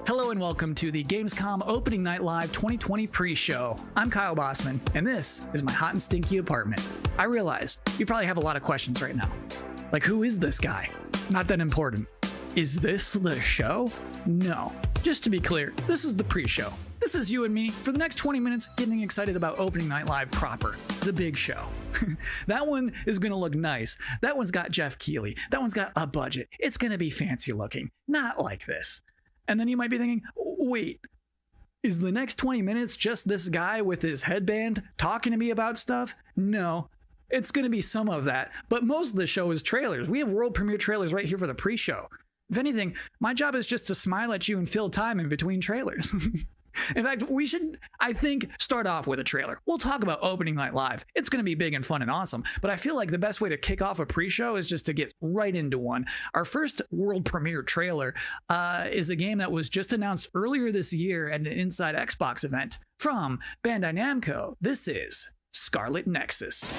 Hello and welcome to the Gamescom Opening Night Live 2020 pre-show. I'm Kyle Bossman, and this is my hot and stinky apartment. I realize you probably have a lot of questions right now. Like, who is this guy? Not that important. Is this the show? No. Just to be clear, this is the pre-show. This is you and me for the next 20 minutes getting excited about Opening Night Live proper, the big show. That one is going to look nice. That one's got Jeff Keighley. That one's got a budget. It's going to be fancy looking. Not like this. And then you might be thinking, wait, is the next 20 minutes just this guy with his headband talking to me about stuff? No, it's going to be some of that. But most of the show is trailers. We have world premiere trailers right here for the pre-show. If anything, my job is just to smile at you and fill time in between trailers. In fact, we should, I think, start off with a trailer. We'll talk about Opening Night Live. It's going to be big and fun and awesome, but I feel like the best way to kick off a pre-show is just to get right into one. Our first world premiere trailer is a game that was just announced earlier this year at an Inside Xbox event from Bandai Namco. This is Scarlet Nexus.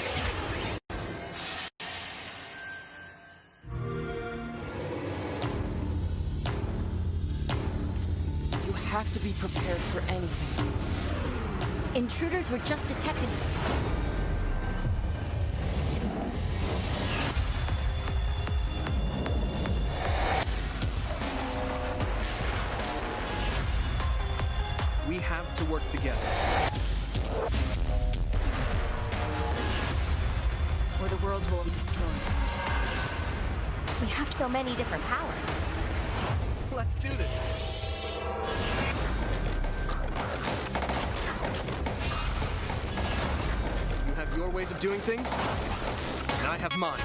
Have to be prepared for anything. Intruders were just detected. We have to work together. Or the world will be destroyed. We have so many different powers. Let's do this. You have your ways of doing things, and I have mine.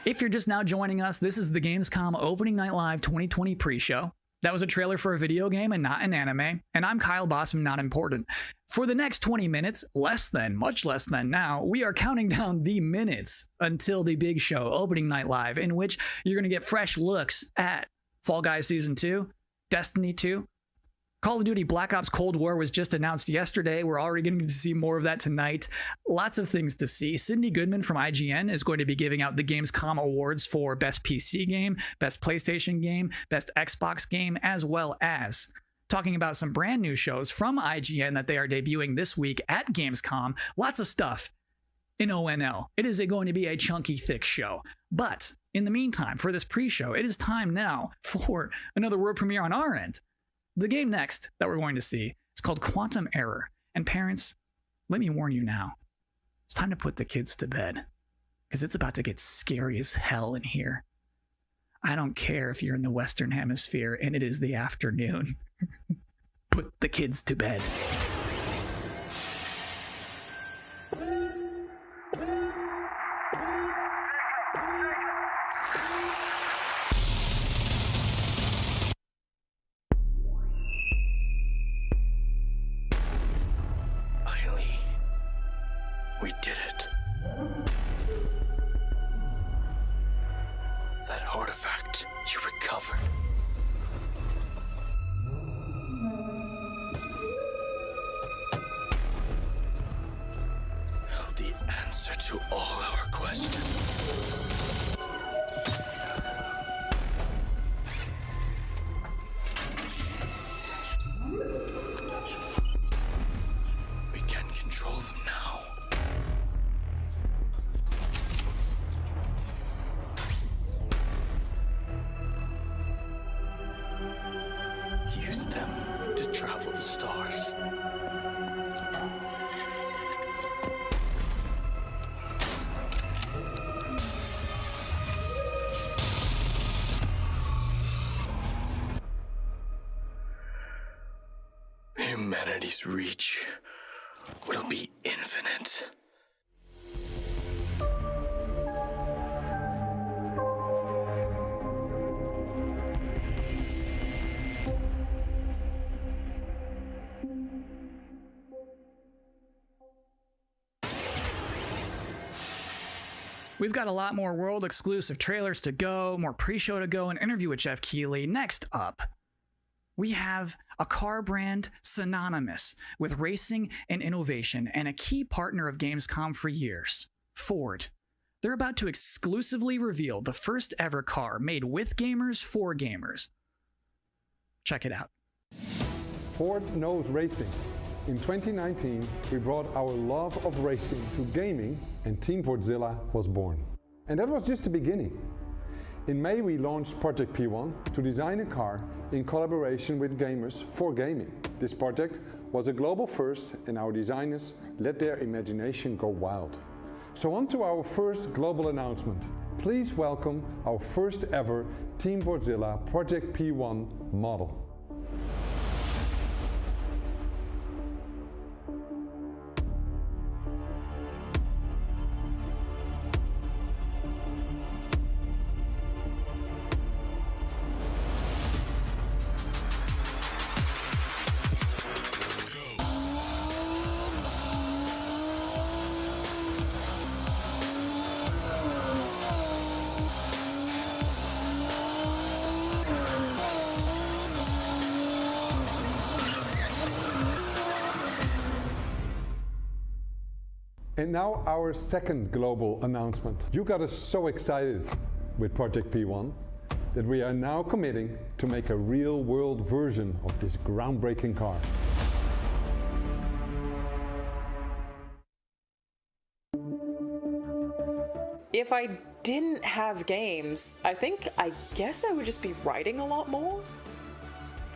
If you're just now joining us, this is the Gamescom Opening Night Live 2020 pre-show. That was a trailer for a video game and not an anime, and I'm Kyle Bossman, not important. For the next 20 minutes, much less than now, we are counting down the minutes until the big show, Opening Night Live, in which you're going to get fresh looks at Fall Guys Season 2, Destiny 2, Call of Duty Black Ops Cold War was just announced yesterday. We're already getting to see more of that tonight. Lots of things to see. Sydney Goodman from IGN is going to be giving out the Gamescom awards for Best PC Game, Best PlayStation Game, Best Xbox Game, as well as talking about some brand new shows from IGN that they are debuting this week at Gamescom. Lots of stuff in ONL. It is going to be a chunky, thick show. But in the meantime, for this pre-show, it is time now for another world premiere on our end. The game next that we're going to see is called Quantum Error. And parents, let me warn you now, it's time to put the kids to bed, because it's about to get scary as hell in here. I don't care if you're in the Western Hemisphere and it is the afternoon. Put the kids to bed. We did it. That artifact you recovered. Held the answer to all our questions. We can control them now. Use them to travel the stars. Humanity's reach will be infinite. We've got a lot more world-exclusive trailers to go, more pre-show to go, an interview with Jeff Keighley. Next up, we have a car brand synonymous with racing and innovation and a key partner of Gamescom for years, Ford. They're about to exclusively reveal the first ever car made with gamers for gamers. Check it out. Ford knows racing. In 2019, we brought our love of racing to gaming, and Team Fordzilla was born. And that was just the beginning. In May, we launched Project P1 to design a car in collaboration with gamers for gaming. This project was a global first, and our designers let their imagination go wild. So on to our first global announcement. Please welcome our first ever Team Fordzilla Project P1 model. And now our second global announcement. You got us so excited with Project P1 that we are now committing to make a real-world version of this groundbreaking car. If I didn't have games, I guess I would just be writing a lot more.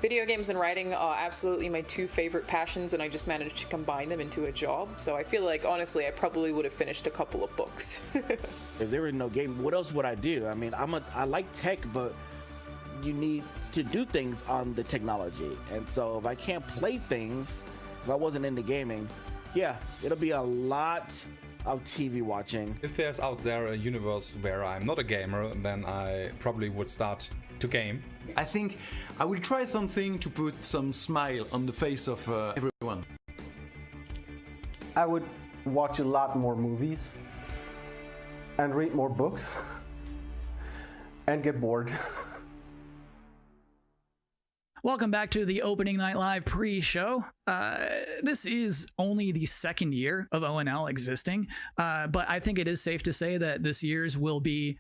Video games and writing are absolutely my two favorite passions, and I just managed to combine them into a job. So I feel like, honestly, I probably would have finished a couple of books. If there was no game, what else would I do? I mean, I like tech, but you need to do things on the technology. And so if I can't play things, if I wasn't into gaming, yeah, it'll be a lot of TV watching. If there's out there a universe where I'm not a gamer, then I probably would start to game. I think I will try something to put some smile on the face of everyone. I would watch a lot more movies and read more books and get bored. Welcome back to the Opening Night Live pre-show. This is only the second year of ONL existing, but I think it is safe to say that this year's will be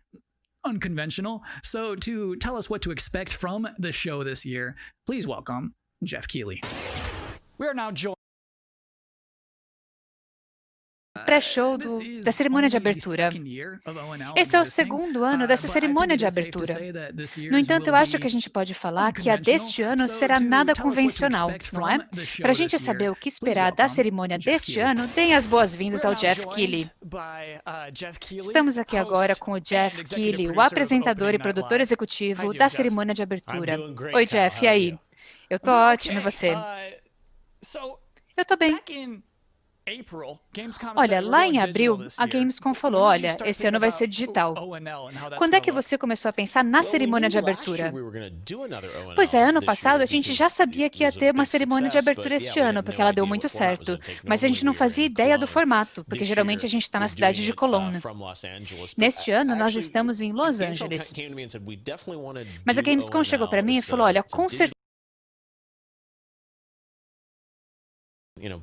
unconventional. So to tell us what to expect from the show this year, please welcome Jeff Keighley. We are now joined pré-show da cerimônia de abertura. Esse é o segundo ano dessa cerimônia de abertura. No entanto, eu acho que a gente pode falar que a deste ano será nada convencional, não é? Para a gente saber o que esperar da cerimônia deste ano, deem as boas-vindas ao Jeff Keighley. Estamos aqui agora com o Jeff Keighley, o apresentador e produtor executivo da cerimônia de abertura. Oi, Jeff, e aí? Eu tô ótimo, e você? Eu tô bem. Olha, lá em abril, a Gamescom falou, olha, esse ano vai ser digital. Quando é que você começou a pensar na cerimônia de abertura? Pois é, ano passado a gente já sabia que ia ter uma cerimônia de abertura este ano, porque ela deu muito certo. Mas a gente não fazia ideia do formato, porque geralmente a gente está na cidade de Colônia. Neste ano, nós estamos em Los Angeles. Mas a Gamescom chegou para mim e falou, olha, com certeza,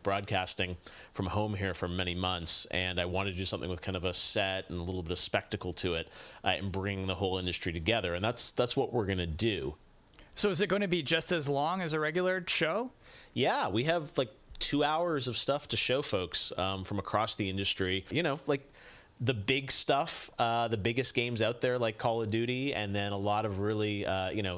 broadcasting from home here for many months, and I wanted to do something with kind of a set and a little bit of spectacle to it, and bring the whole industry together, and that's what we're going to do. So is it going to be just as long as a regular show? Yeah, we have like 2 hours of stuff to show folks from across the industry. the big stuff, the biggest games out there like Call of Duty, and then a lot of really,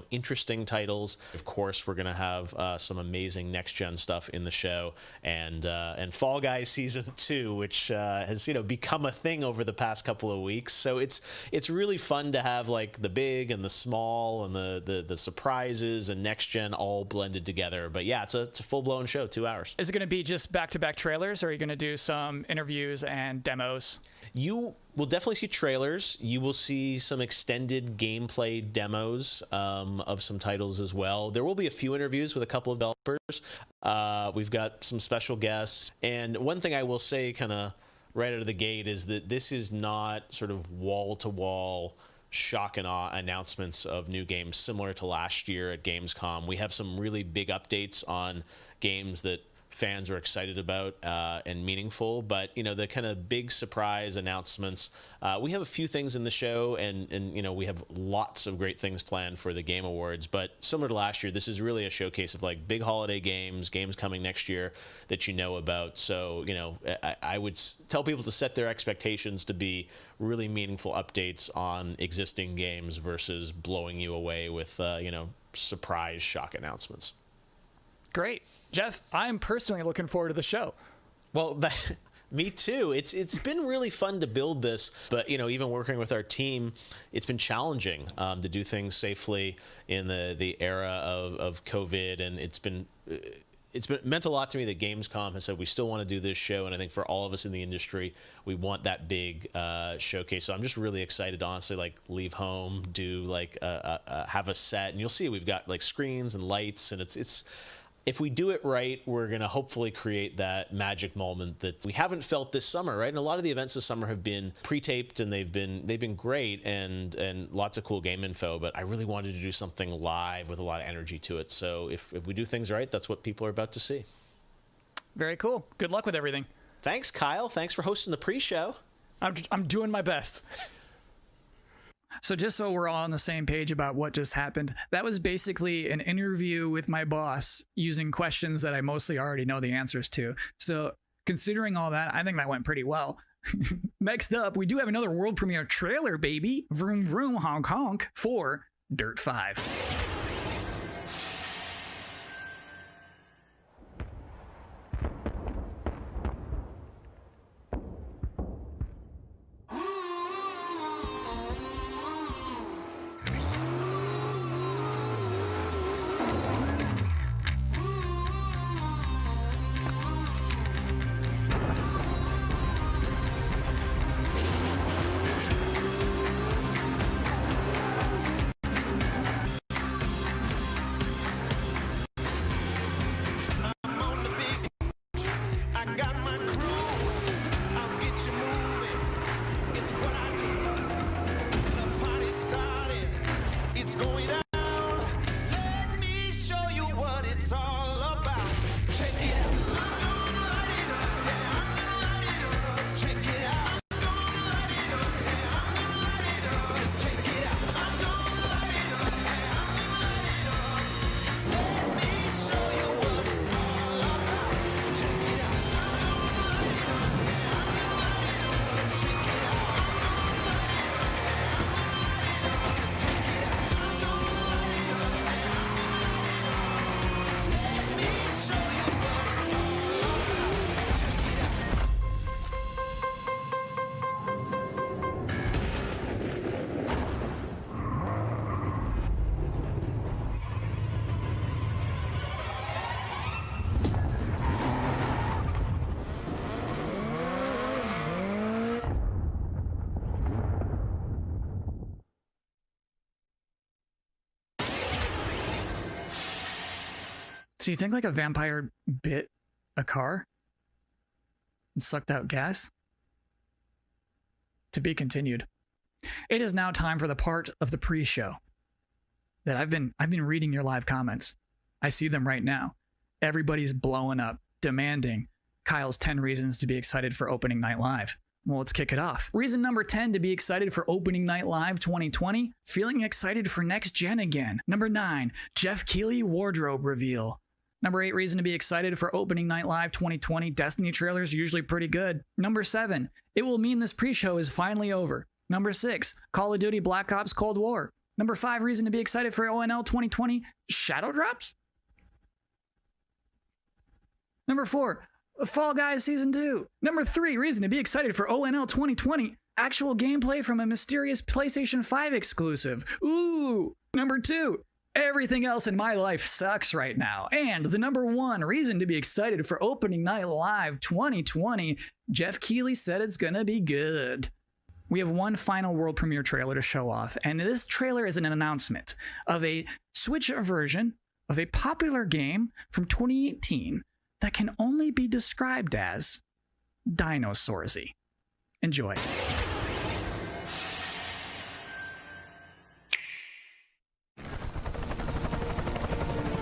interesting titles. Of course, we're going to have some amazing next-gen stuff in the show, and Fall Guys Season 2, which has, become a thing over the past couple of weeks. So it's really fun to have like the big and the small and the surprises and next-gen all blended together. But yeah, it's a full-blown show, 2 hours. Is it going to be just back-to-back trailers, or are you going to do some interviews and demos? You will definitely see trailers. You will see some extended gameplay demos of some titles as well. There will be a few interviews with a couple of developers. We've got some special guests. And one thing I will say kind of right out of the gate is that this is not sort of wall-to-wall shock and awe announcements of new games similar to last year at Gamescom. We have some really big updates on games that fans are excited about and meaningful, but the kind of big surprise announcements, we have a few things in the show, and we have lots of great things planned for the Game Awards. But similar to last year, this is really a showcase of like big holiday games coming next year that you know about. So I would tell people to set their expectations to be really meaningful updates on existing games versus blowing you away with surprise shock announcements. Great. Jeff, I'm personally looking forward to the show. Well, me too. It's been really fun to build this, but even working with our team, it's been challenging to do things safely in the era of COVID, and it's meant a lot to me that Gamescom has said we still want to do this show, and I think for all of us in the industry, we want that big showcase. So I'm just really excited to honestly leave home, do have a set, and you'll see we've got like screens and lights, and it's. If we do it right, we're going to hopefully create that magic moment that we haven't felt this summer, right? And a lot of the events this summer have been pre-taped, and they've been great and lots of cool game info, but I really wanted to do something live with a lot of energy to it. So if we do things right, that's what people are about to see. Very cool. Good luck with everything. Thanks, Kyle. Thanks for hosting the pre-show. I'm doing my best. So just so we're all on the same page about what just happened, that was basically an interview with my boss using questions that I mostly already know the answers to. So considering all that, I think that went pretty well. Next up, we do have another world premiere trailer, baby. Vroom, vroom, honk, honk for Dirt 5. So you think like a vampire bit a car and sucked out gas? To be continued. It is now time for the part of the pre-show that I've been reading your live comments. I see them right now. Everybody's blowing up, demanding Kyle's 10 reasons to be excited for opening night live. Well, let's kick it off. Reason number 10 to be excited for opening night live 2020, feeling excited for next gen again. Number 9, Jeff Keighley wardrobe reveal. Number 8 reason to be excited for Opening Night Live 2020. Destiny trailers are usually pretty good. Number 7, it will mean this pre-show is finally over. Number 6, Call of Duty Black Ops Cold War. Number 5 reason to be excited for ONL 2020. Shadow drops. Number 4, Fall Guys Season 2. Number 3 reason to be excited for ONL 2020. Actual gameplay from a mysterious PlayStation 5 exclusive. Ooh. Number 2, everything else in my life sucks right now. And the number 1 reason to be excited for Opening Night Live 2020. Jeff Keighley said it's gonna be good. We have one final world premiere trailer to show off, and this trailer is an announcement of a Switch version of a popular game from 2018 that can only be described as Dinosaursy. Enjoy.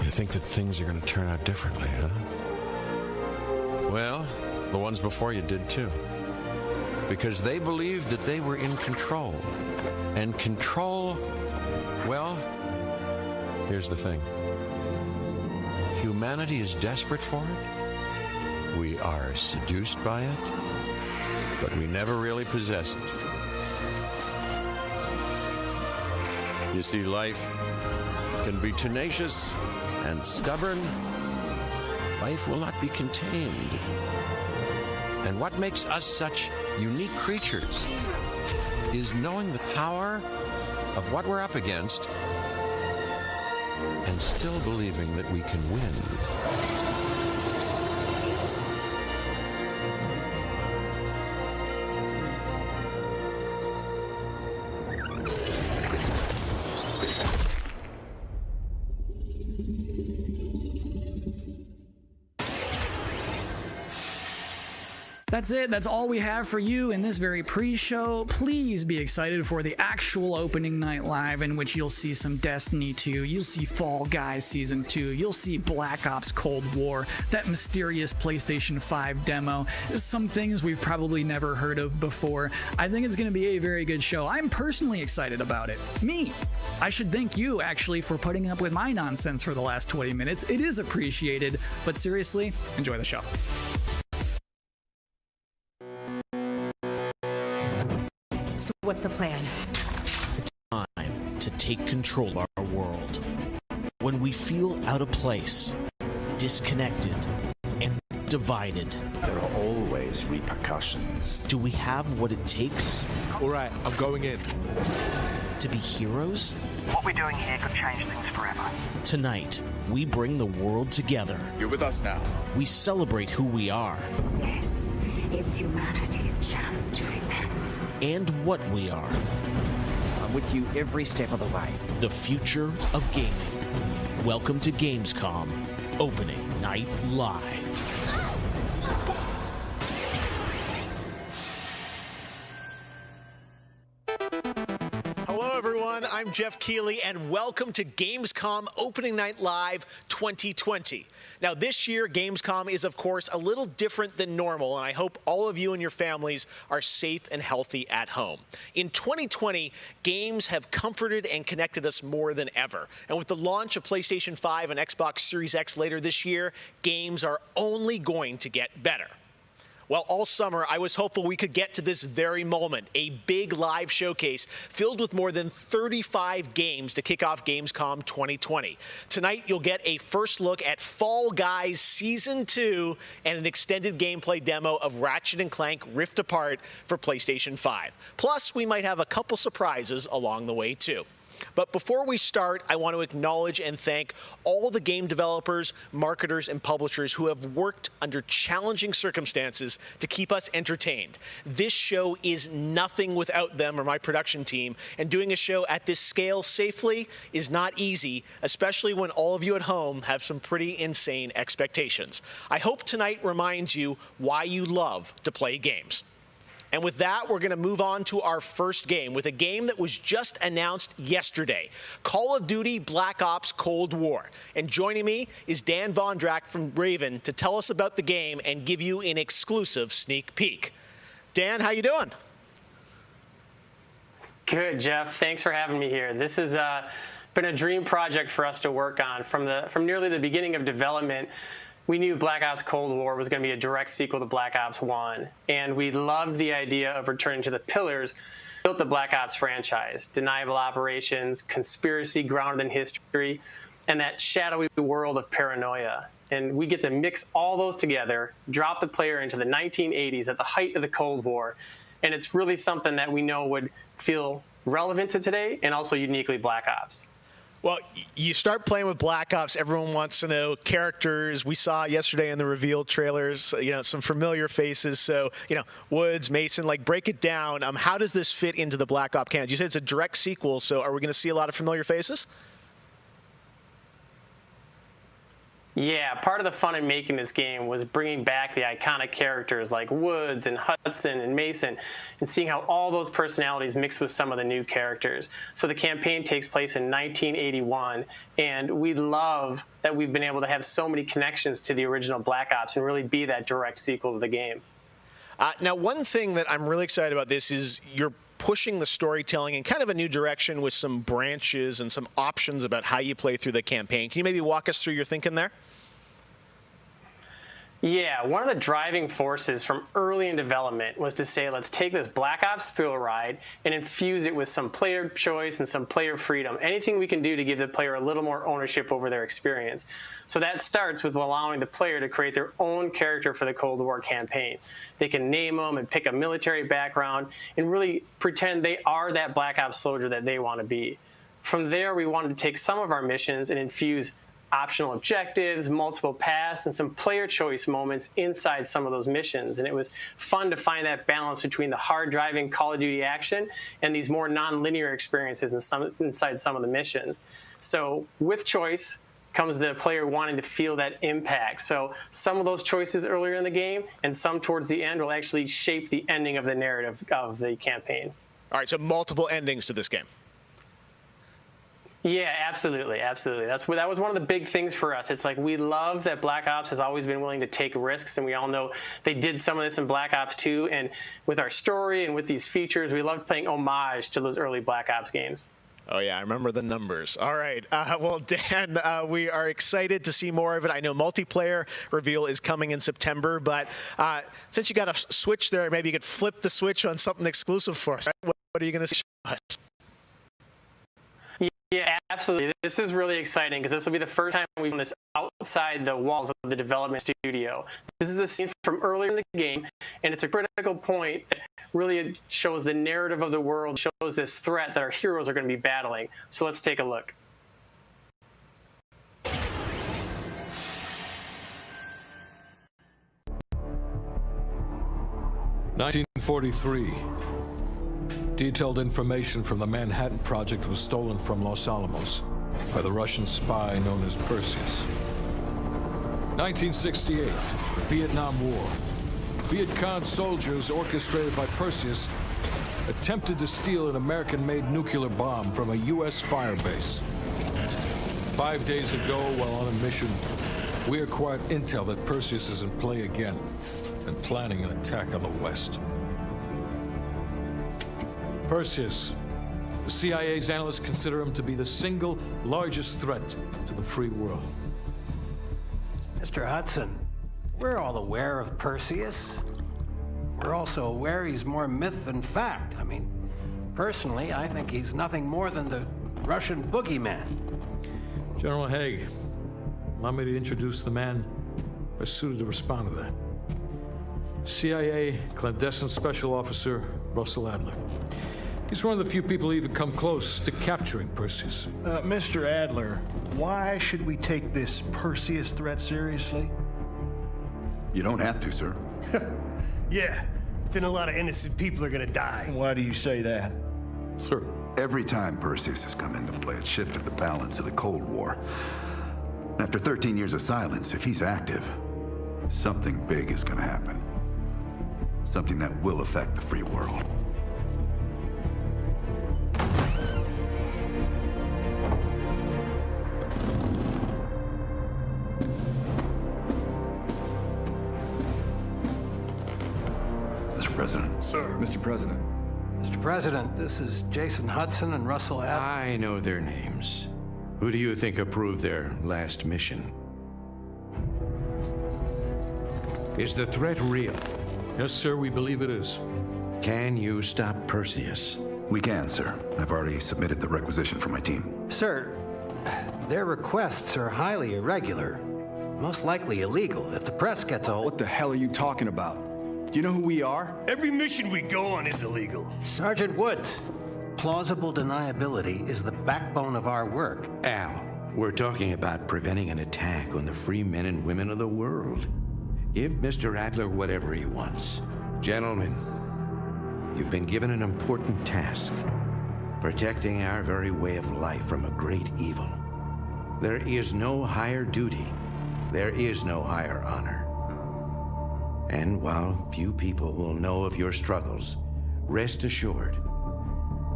You think that things are going to turn out differently, huh? Well, the ones before you did too. Because they believed that they were in control. And control, well, here's the thing. Humanity is desperate for it. We are seduced by it. But we never really possess it. You see, life can be tenacious and stubborn. Life will not be contained. And what makes us such unique creatures is knowing the power of what we're up against and still believing that we can win. That's it. That's all we have for you in this very pre-show. Please be excited for the actual Opening Night Live, in which you'll see some Destiny 2, you'll see Fall Guys Season 2, you'll see Black Ops Cold War, that mysterious PlayStation 5 demo, some things we've probably never heard of before. I think it's going to be a very good show. I'm personally excited about it. Me. I should thank you, actually, for putting up with my nonsense for the last 20 minutes. It is appreciated, but seriously, enjoy the show. So what's the plan? Time to take control of our world. When we feel out of place, disconnected, and divided. There are always repercussions. Do we have what it takes? All right, I'm going in. To be heroes? What we're doing here could change things forever. Tonight, we bring the world together. You're with us now. We celebrate who we are. This is humanity's chance to repent. And what we are. I'm with you every step of the way. The future of gaming. Welcome to Gamescom Opening Night Live. Hello, everyone. I'm Jeff Keighley, and welcome to Gamescom Opening Night Live 2020. Now, this year, Gamescom is, of course, a little different than normal, and I hope all of you and your families are safe and healthy at home. In 2020, games have comforted and connected us more than ever. And with the launch of PlayStation 5 and Xbox Series X later this year, games are only going to get better. Well, all summer, I was hopeful we could get to this very moment, a big live showcase filled with more than 35 games to kick off Gamescom 2020. Tonight, you'll get a first look at Fall Guys Season 2 and an extended gameplay demo of Ratchet & Clank Rift Apart for PlayStation 5. Plus, we might have a couple surprises along the way, too. But before we start, I want to acknowledge and thank all the game developers, marketers, and publishers who have worked under challenging circumstances to keep us entertained. This show is nothing without them or my production team, and doing a show at this scale safely is not easy, especially when all of you at home have some pretty insane expectations. I hope tonight reminds you why you love to play games. And with that, we're going to move on to our first game with a game that was just announced yesterday, Call of Duty Black Ops Cold War. And joining me is Dan Vondrak from Raven to tell us about the game and give you an exclusive sneak peek. Dan, how you doing? Good, Jeff. Thanks for having me here. This is been a dream project for us to work on from nearly the beginning of development. We knew Black Ops Cold War was going to be a direct sequel to Black Ops 1, and we loved the idea of returning to the pillars built the Black Ops franchise: deniable operations, conspiracy grounded in history, and that shadowy world of paranoia. And we get to mix all those together, drop the player into the 1980s at the height of the Cold War, and it's really something that we know would feel relevant to today and also uniquely Black Ops. Well, you start playing with Black Ops, everyone wants to know characters. We saw yesterday in the reveal trailers, some familiar faces. So, Woods, Mason, break it down. How does this fit into the Black Ops canon? You said it's a direct sequel, so are we going to see a lot of familiar faces? Yeah, part of the fun in making this game was bringing back the iconic characters like Woods and Hudson and Mason and seeing how all those personalities mix with some of the new characters. So the campaign takes place in 1981, and we love that we've been able to have so many connections to the original Black Ops and really be that direct sequel to the game. Now, one thing that I'm really excited about this is you're pushing the storytelling in kind of a new direction with some branches and some options about how you play through the campaign. Can you maybe walk us through your thinking there? Yeah, one of the driving forces from early in development was to say, let's take this Black Ops thrill ride and infuse it with some player choice and some player freedom, anything we can do to give the player a little more ownership over their experience. So that starts with allowing the player to create their own character for the Cold War campaign. They can name them and pick a military background and really pretend they are that Black Ops soldier that they want to be. From there, we wanted to take some of our missions and infuse optional objectives, multiple paths, and some player choice moments inside some of those missions. And it was fun to find that balance between the hard-driving Call of Duty action and these more non-linear experiences inside some of the missions. So with choice comes the player wanting to feel that impact. So some of those choices earlier in the game and some towards the end will actually shape the ending of the narrative of the campaign. All right, so multiple endings to this game. Yeah, absolutely, absolutely. That was one of the big things for us. It's like we love that Black Ops has always been willing to take risks, and we all know they did some of this in Black Ops 2. And with our story and with these features, we loved paying homage to those early Black Ops games. Oh, yeah, I remember the numbers. All right. Well, Dan, we are excited to see more of it. I know multiplayer reveal is coming in September, but since you got a switch there, maybe you could flip the switch on something exclusive for us. Right? What are you going to show us? Yeah, absolutely. This is really exciting because this will be the first time we've done this outside the walls of the development studio. This is a scene from earlier in the game, and it's a critical point that really shows the narrative of the world, shows this threat that our heroes are going to be battling. So let's take a look. 1943. Detailed information from the Manhattan Project was stolen from Los Alamos by the Russian spy known as Perseus. 1968, the Vietnam War. Viet Cong soldiers orchestrated by Perseus attempted to steal an American-made nuclear bomb from a U.S. firebase. 5 days ago, while on a mission, we acquired intel that Perseus is in play again and planning an attack on the West. Perseus, the CIA's analysts consider him to be the single largest threat to the free world. Mr. Hudson, we're all aware of Perseus. We're also aware he's more myth than fact. I mean, personally, I think he's nothing more than the Russian boogeyman. General Haig, allow me to introduce the man best suited to respond to that. CIA clandestine special officer Russell Adler. He's one of the few people who even come close to capturing Perseus. Mr. Adler, why should we take this Perseus threat seriously? You don't have to, sir. Yeah, then a lot of innocent people are gonna die. Why do you say that? Sir. Every time Perseus has come into play, it's shifted the balance of the Cold War. After 13 years of silence, if he's active, something big is gonna happen. Something that will affect the free world. President. Sir. Mr. President. Mr. President, this is Jason Hudson and Russell Adler. I know their names. Who do you think approved their last mission? Is the threat real? Yes, sir, we believe it is. Can you stop Perseus? We can, sir. I've already submitted the requisition for my team. Sir, their requests are highly irregular. Most likely illegal. If the press gets a hold... What the hell are you talking about? Do you know who we are? Every mission we go on is illegal. Sergeant Woods, plausible deniability is the backbone of our work. Al, we're talking about preventing an attack on the free men and women of the world. Give Mr. Adler whatever he wants. Gentlemen, you've been given an important task. Protecting our very way of life from a great evil. There is no higher duty. There is no higher honor. And while few people will know of your struggles, rest assured,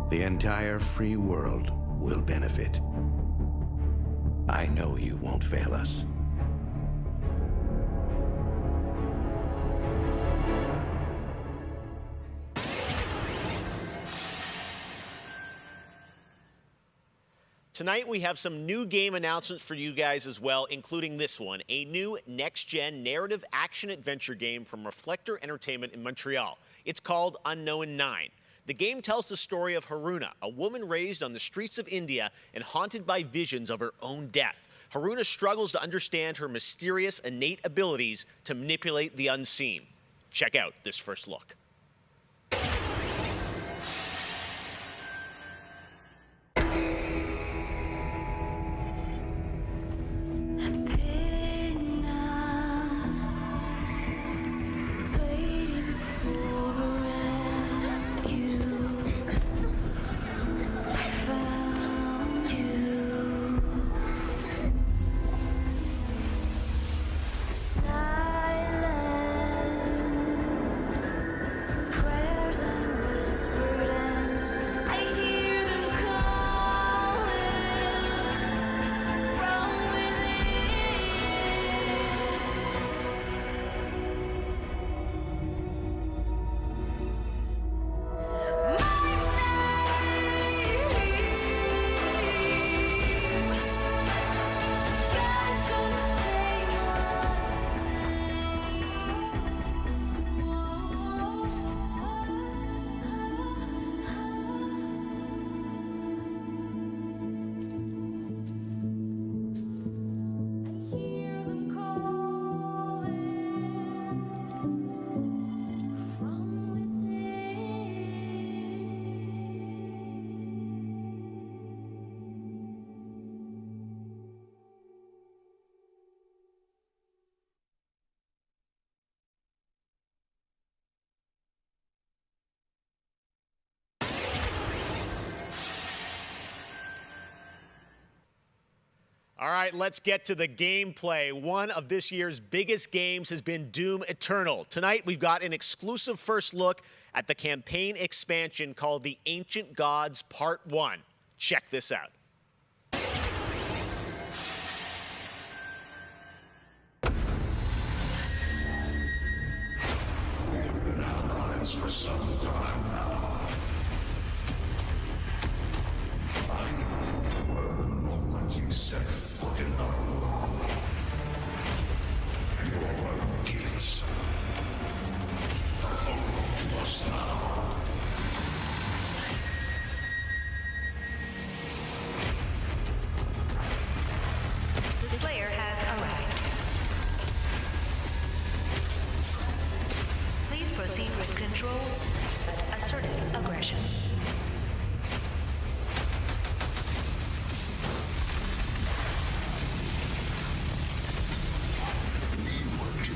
the entire free world will benefit. I know you won't fail us. Tonight we have some new game announcements for you guys as well, including this one, a new next-gen narrative action-adventure game from Reflector Entertainment in Montreal. It's called Unknown 9. The game tells the story of Haruna, a woman raised on the streets of India and haunted by visions of her own death. Haruna struggles to understand her mysterious innate abilities to manipulate the unseen. Check out this first look. All right, let's get to the gameplay. One of this year's biggest games has been Doom Eternal. Tonight, we've got an exclusive first look at the campaign expansion called The Ancient Gods Part 1. Check this out. We have been allies for some time now. I knew who you were the moment you set foot in our world. Your gifts are owed to us now. The Slayer has arrived. Please proceed with control, but assertive aggression.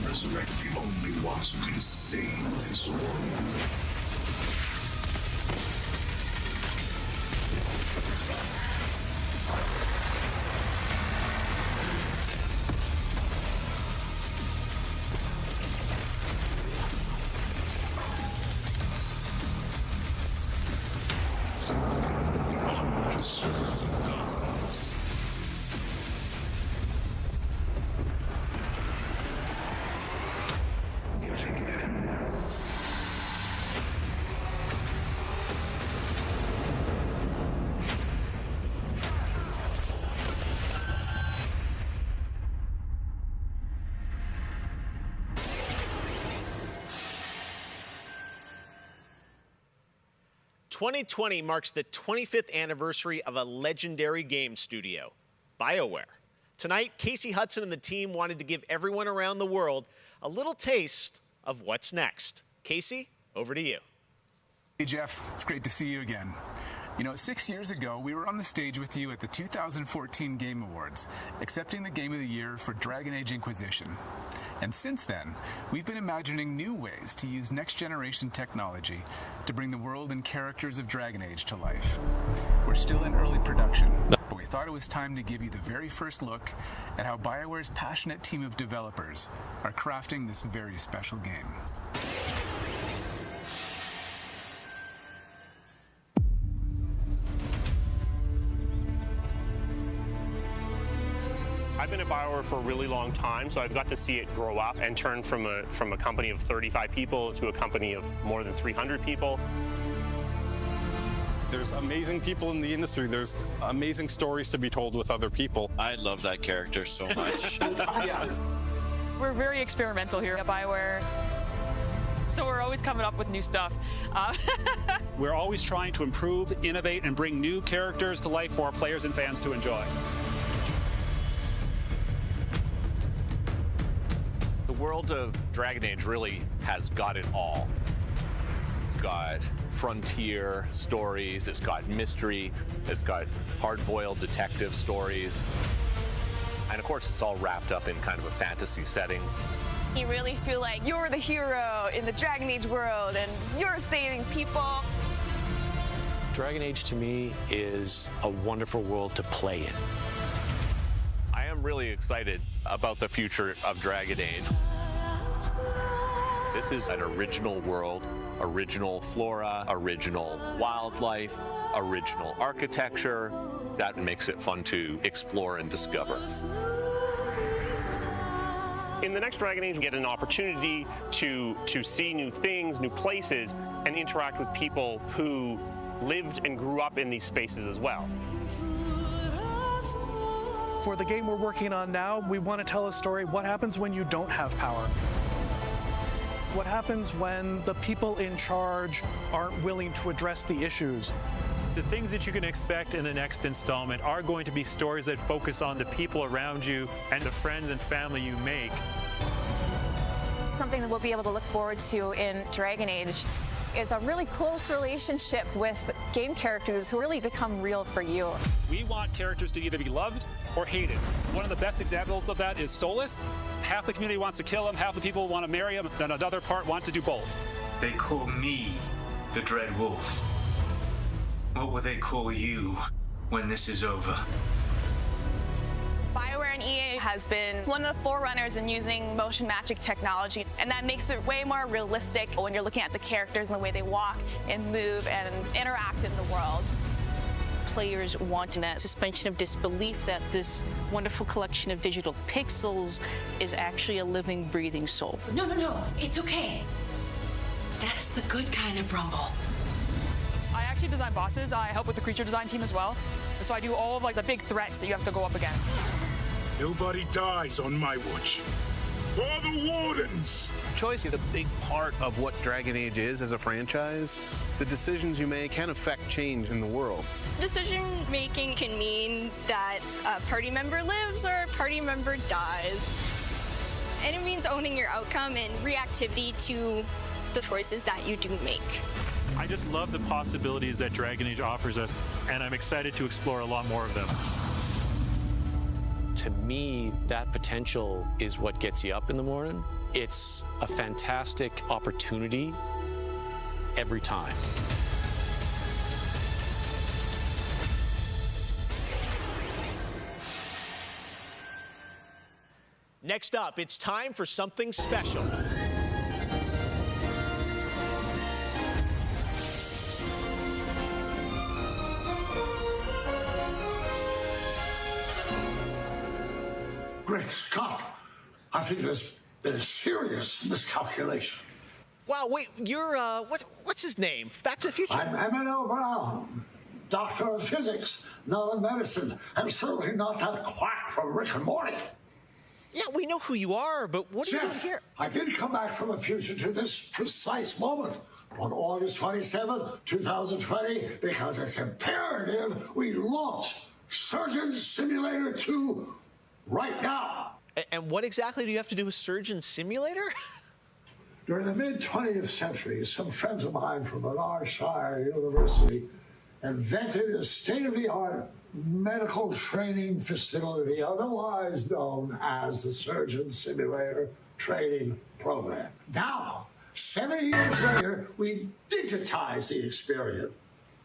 Resurrect the only ones who can save this world. To serve the gods. Yet again. 2020 marks the 25th anniversary of a legendary game studio, BioWare. Tonight, Casey Hudson and the team wanted to give everyone around the world a little taste of what's next. Casey, over to you. Hey, Jeff. It's great to see you again. You know, 6 years ago, we were on the stage with you at the 2014 Game Awards, accepting the Game of the Year for Dragon Age Inquisition. And since then, we've been imagining new ways to use next-generation technology to bring the world and characters of Dragon Age to life. We're still in early production, but we thought it was time to give you the very first look at how BioWare's passionate team of developers are crafting this very special game. I've been at BioWare for a really long time, so I've got to see it grow up and turn from a company of 35 people to a company of more than 300 people. There's amazing people in the industry. There's amazing stories to be told with other people. I love that character so much. We're very experimental here at BioWare, so we're always coming up with new stuff. We're always trying to improve, innovate, and bring new characters to life for our players and fans to enjoy. The world of Dragon Age really has got it all. It's got frontier stories, it's got mystery, it's got hard-boiled detective stories. And of course, it's all wrapped up in kind of a fantasy setting. You really feel like you're the hero in the Dragon Age world and you're saving people. Dragon Age to me is a wonderful world to play in. I am really excited about the future of Dragon Age. This is an original world, original flora, original wildlife, original architecture. That makes it fun to explore and discover. In the next Dragon Age, you get an opportunity to see new things, new places, and interact with people who lived and grew up in these spaces as well. For the game we're working on now, we want to tell a story. What happens when you don't have power? What happens when the people in charge aren't willing to address the issues? The things that you can expect in the next installment are going to be stories that focus on the people around you and the friends and family you make. Something that we'll be able to look forward to in Dragon Age is a really close relationship with game characters who really become real for you. We want characters to either be loved or hated. One of the best examples of that is Solus. Half the community wants to kill him, half the people want to marry him, and another part want to do both. They call me the Dread Wolf. What will they call you when this is over? BioWare and EA has been one of the forerunners in using motion matching technology, and that makes it way more realistic when you're looking at the characters and the way they walk and move and interact in the world. Players want that suspension of disbelief that this wonderful collection of digital pixels is actually a living, breathing soul. No, it's okay. That's the good kind of rumble. I actually design bosses. I help with the creature design team as well. So I do all of the big threats that you have to go up against. Nobody dies on my watch. For the Wardens! Choice is a big part of what Dragon Age is as a franchise. The decisions you make can affect change in the world. Decision making can mean that a party member lives or a party member dies. And it means owning your outcome and reactivity to the choices that you do make. I just love the possibilities that Dragon Age offers us, and I'm excited to explore a lot more of them. To me, that potential is what gets you up in the morning. It's a fantastic opportunity every time. Next up, it's time for something special. Great Scott! I think there's been a serious miscalculation. Wow, wait, you're, what's his name? Back to the Future. I'm Emmett Brown, doctor of physics, not of medicine, and certainly not that quack from Rick and Morty. Yeah, we know who you are, but what are you doing here? I did come back from the future to this precise moment, on August 27th, 2020, because it's imperative we launch Surgeon Simulator 2 right now. And what exactly do you have to do with Surgeon Simulator? During the mid-20th century, some friends of mine from Shire University invented a state-of-the-art medical training facility, otherwise known as the Surgeon Simulator Training Program. Now, 70 years later, we've digitized the experience.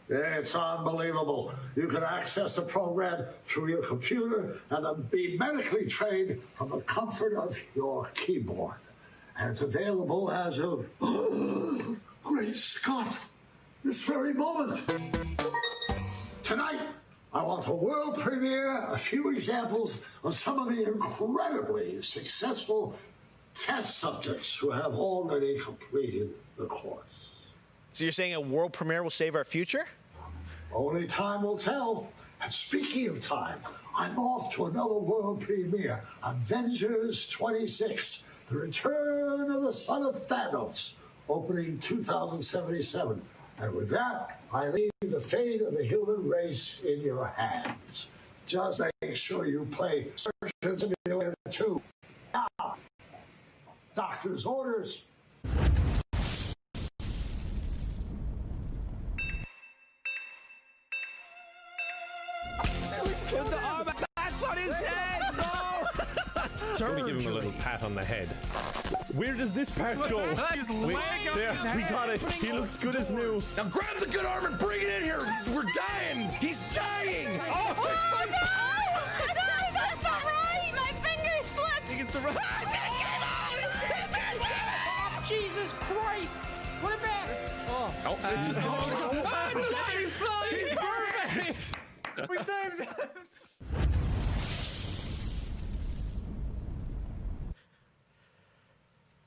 It's unbelievable. You can access the program through your computer and then be medically trained from the comfort of your keyboard. And it's available as of, great Scott, this very moment. Tonight, I want to world premiere a few examples of some of the incredibly successful test subjects who have already completed the course. So you're saying a world premiere will save our future? Only time will tell. And speaking of time, I'm off to another world premiere, Avengers 26, The Return of the Son of Thanos, opening 2077. And with that, I leave the fate of the human race in your hands. Just make sure you play Surgeon Simulator 2. Now, doctor's orders. Put the arm, that's on his head! No! Let me give him a little pat on the head. Where does this part go? There, we got it. He looks good as new. Now grab the good arm and bring it in here. We're dying. He's dying. Oh, no! No, that's not right. My finger slipped. He gets the Jesus Christ! What a man! Oh, it's alive. He's flying. He's perfect. We saved him.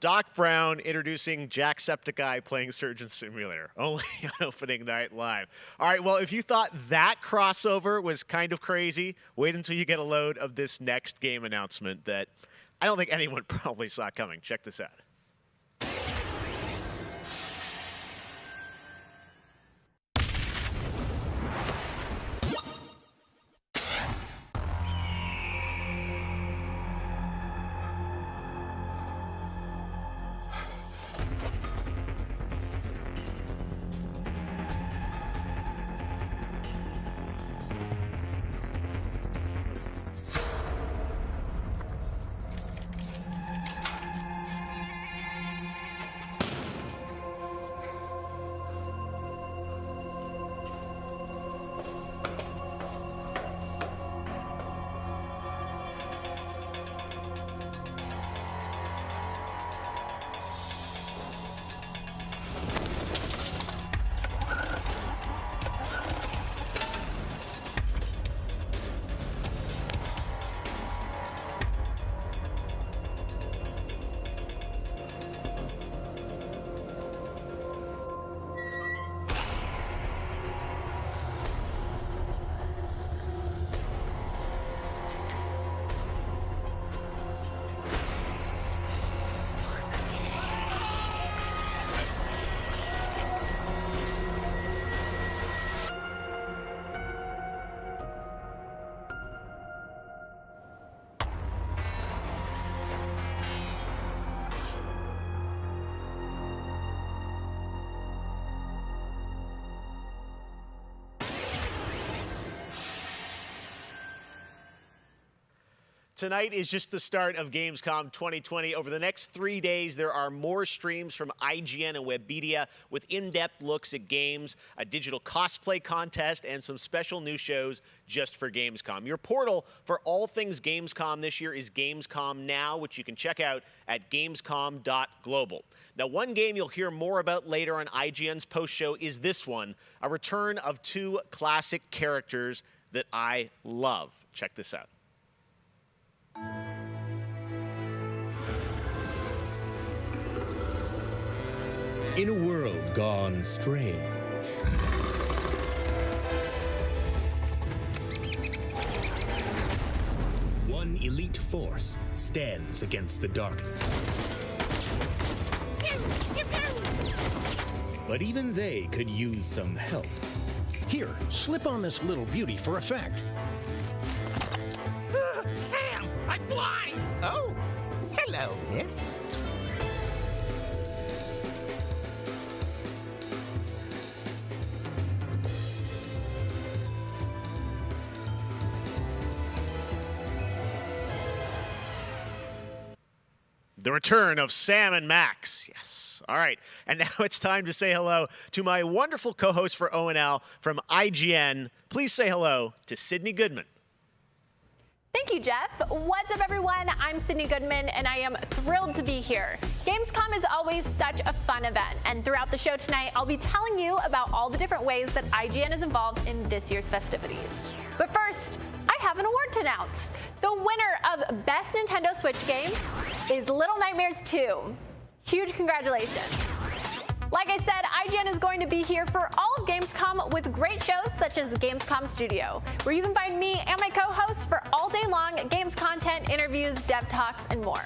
Doc Brown introducing Jacksepticeye playing Surgeon Simulator, only on opening night live. All right, well, if you thought that crossover was kind of crazy, wait until you get a load of this next game announcement that I don't think anyone probably saw coming. Check this out. Tonight is just the start of Gamescom 2020. Over the next 3 days, there are more streams from IGN and Webedia with in-depth looks at games, a digital cosplay contest, and some special new shows just for Gamescom. Your portal for all things Gamescom this year is Gamescom Now, which you can check out at gamescom.global. Now, one game you'll hear more about later on IGN's post-show is this one, a return of two classic characters that I love. Check this out. In a world gone strange, one elite force stands against the darkness. but even they could use some help. Here, slip on this little beauty for effect. Sam, I'm blind! Oh, hello, miss. The return of Sam and Max. Yes. All right. And now it's time to say hello to my wonderful co-host for ONL from IGN. Please say hello to Sydney Goodman. Thank you, Jeff. What's up, everyone? I'm Sydney Goodman, and I am thrilled to be here. Gamescom is always such a fun event, and throughout the show tonight, I'll be telling you about all the different ways that IGN is involved in this year's festivities. But first, I have an award to announce. The winner of Best Nintendo Switch Game is Little Nightmares 2. Huge congratulations. Like I said, IGN is going to be here for all of Gamescom with great shows such as the Gamescom Studio, where you can find me and my co-hosts for all day long games content, interviews, dev talks, and more.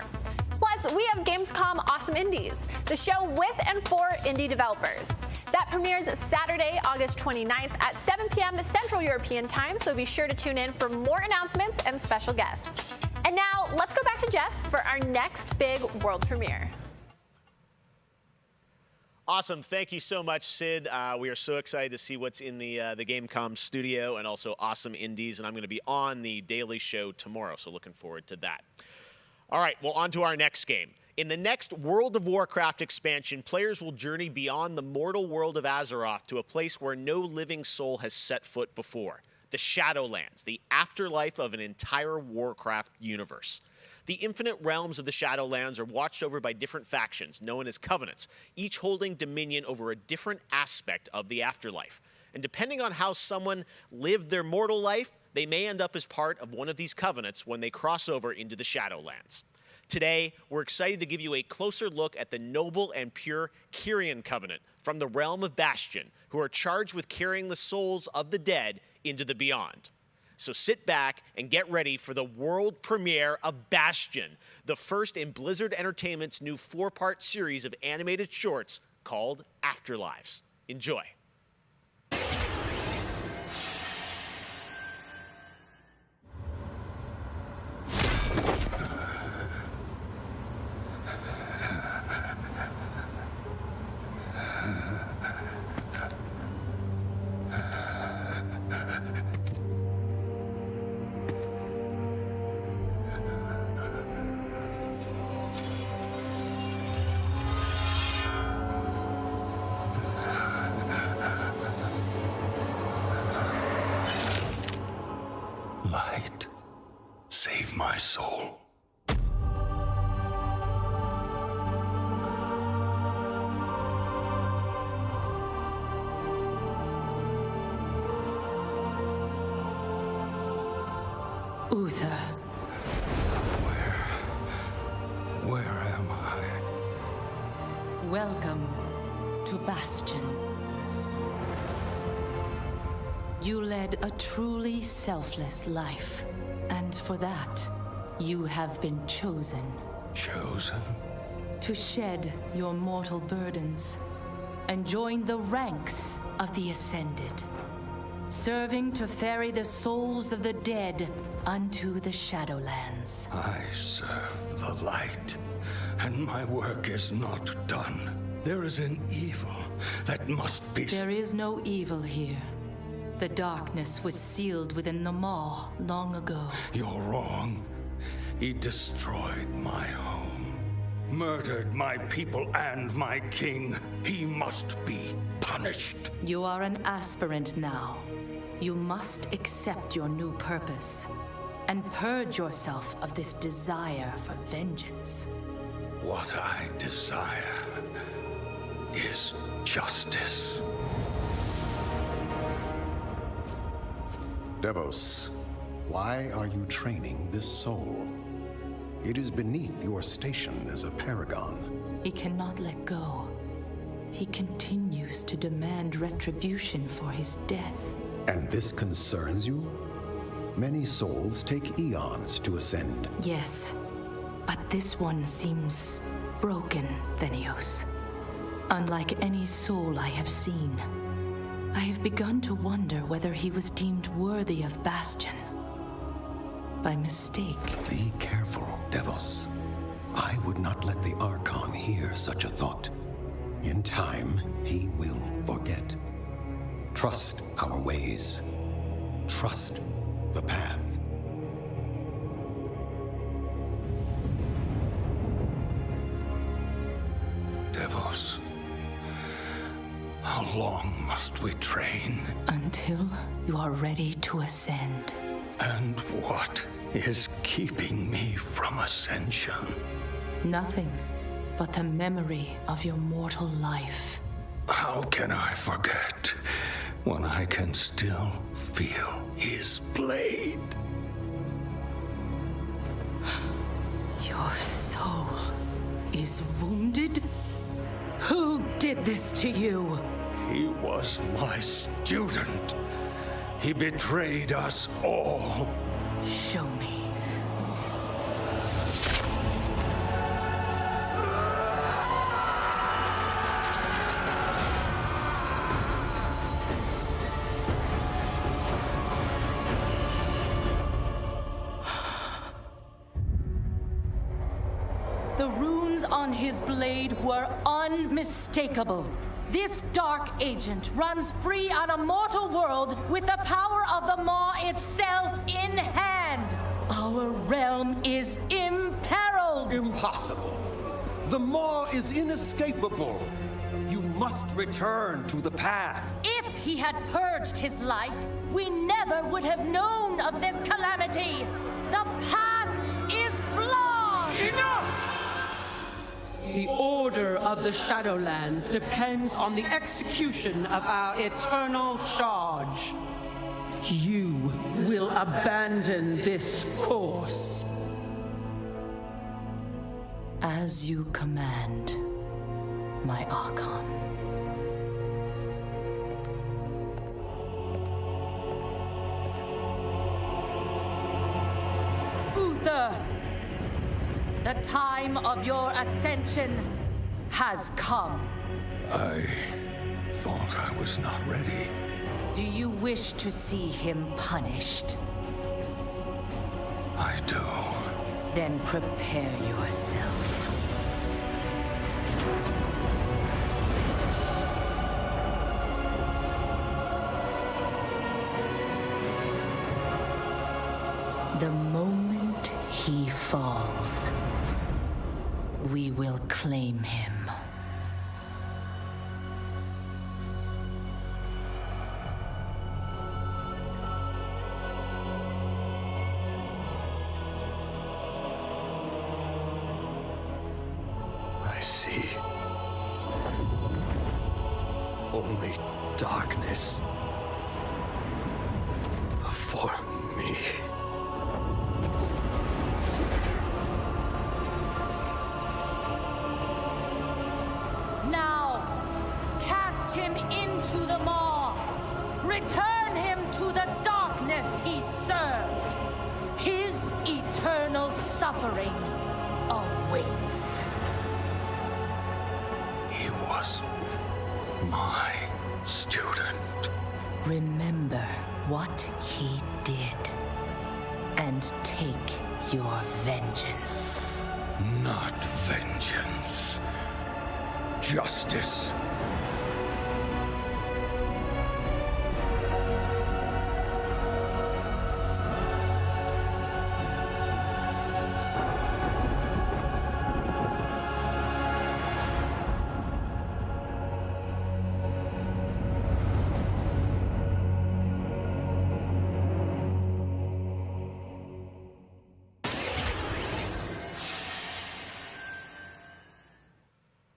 Plus, we have Gamescom Awesome Indies, the show with and for indie developers. That premieres Saturday, August 29th at 7 p.m. Central European Time, so be sure to tune in for more announcements and special guests. And now, let's go back to Jeff for our next big world premiere. Awesome. Thank you so much, Sid. We are so excited to see what's in the Gamescom studio and also Awesome Indies, and I'm going to be on the Daily Show tomorrow, so looking forward to that. All right, well, on to our next game. In the next World of Warcraft expansion, players will journey beyond the mortal world of Azeroth to a place where no living soul has set foot before. The Shadowlands, the afterlife of an entire Warcraft universe. The infinite realms of the Shadowlands are watched over by different factions, known as covenants, each holding dominion over a different aspect of the afterlife. And depending on how someone lived their mortal life, they may end up as part of one of these covenants when they cross over into the Shadowlands. Today, we're excited to give you a closer look at the noble and pure Kyrian Covenant from the realm of Bastion, who are charged with carrying the souls of the dead into the beyond. So sit back and get ready for the world premiere of Bastion, the first in Blizzard Entertainment's new 4-part series of animated shorts called Afterlives. Enjoy. Light, save my soul. Uther. Where am I? Welcome to Bastion. You led a truly selfless life, and for that, you have been chosen. Chosen? To shed your mortal burdens and join the ranks of the Ascended, serving to ferry the souls of the dead unto the Shadowlands. I serve the light, and my work is not done. There is an evil that must be... There is no evil here. The darkness was sealed within the maw long ago. You're wrong. He destroyed my home, murdered my people and my king. He must be punished. You are an aspirant now. You must accept your new purpose and purge yourself of this desire for vengeance. What I desire is justice. Devos, why are you training this soul? It is beneath your station as a paragon. He cannot let go. He continues to demand retribution for his death. And this concerns you? Many souls take eons to ascend. Yes, but this one seems broken, Thenios. Unlike any soul I have seen, I have begun to wonder whether he was deemed worthy of Bastion. By mistake. Be careful, Devos. I would not let the Archon hear such a thought. In time, he will forget. Trust our ways. Trust the path. Devos, how long must we train? Until you are ready to ascend. And what is keeping me from ascension? Nothing but the memory of your mortal life. How can I forget when I can still feel his blade? Your soul is wounded? Who did this to you? He was my student. He betrayed us all. Show me. The runes on his blade were unmistakable. This dark agent runs free on a mortal world with the power of the Maw itself in hand. Our realm is imperiled. Impossible. The Maw is inescapable. You must return to the path. If he had purged his life, we never would have known of this calamity. The path is flawed. Enough! The order of the Shadowlands depends on the execution of our eternal charge. You will abandon this course. As you command, my Archon. Uther! The time of your ascension has come. I thought I was not ready. Do you wish to see him punished? I do. Then prepare yourself. The moment he falls, we will claim him. I see. Only darkness before me. Now, cast him into the maw. Return him to the darkness he served. His eternal suffering awaits. He was my student. Remember what he did, and take your vengeance. Not vengeance. Justice.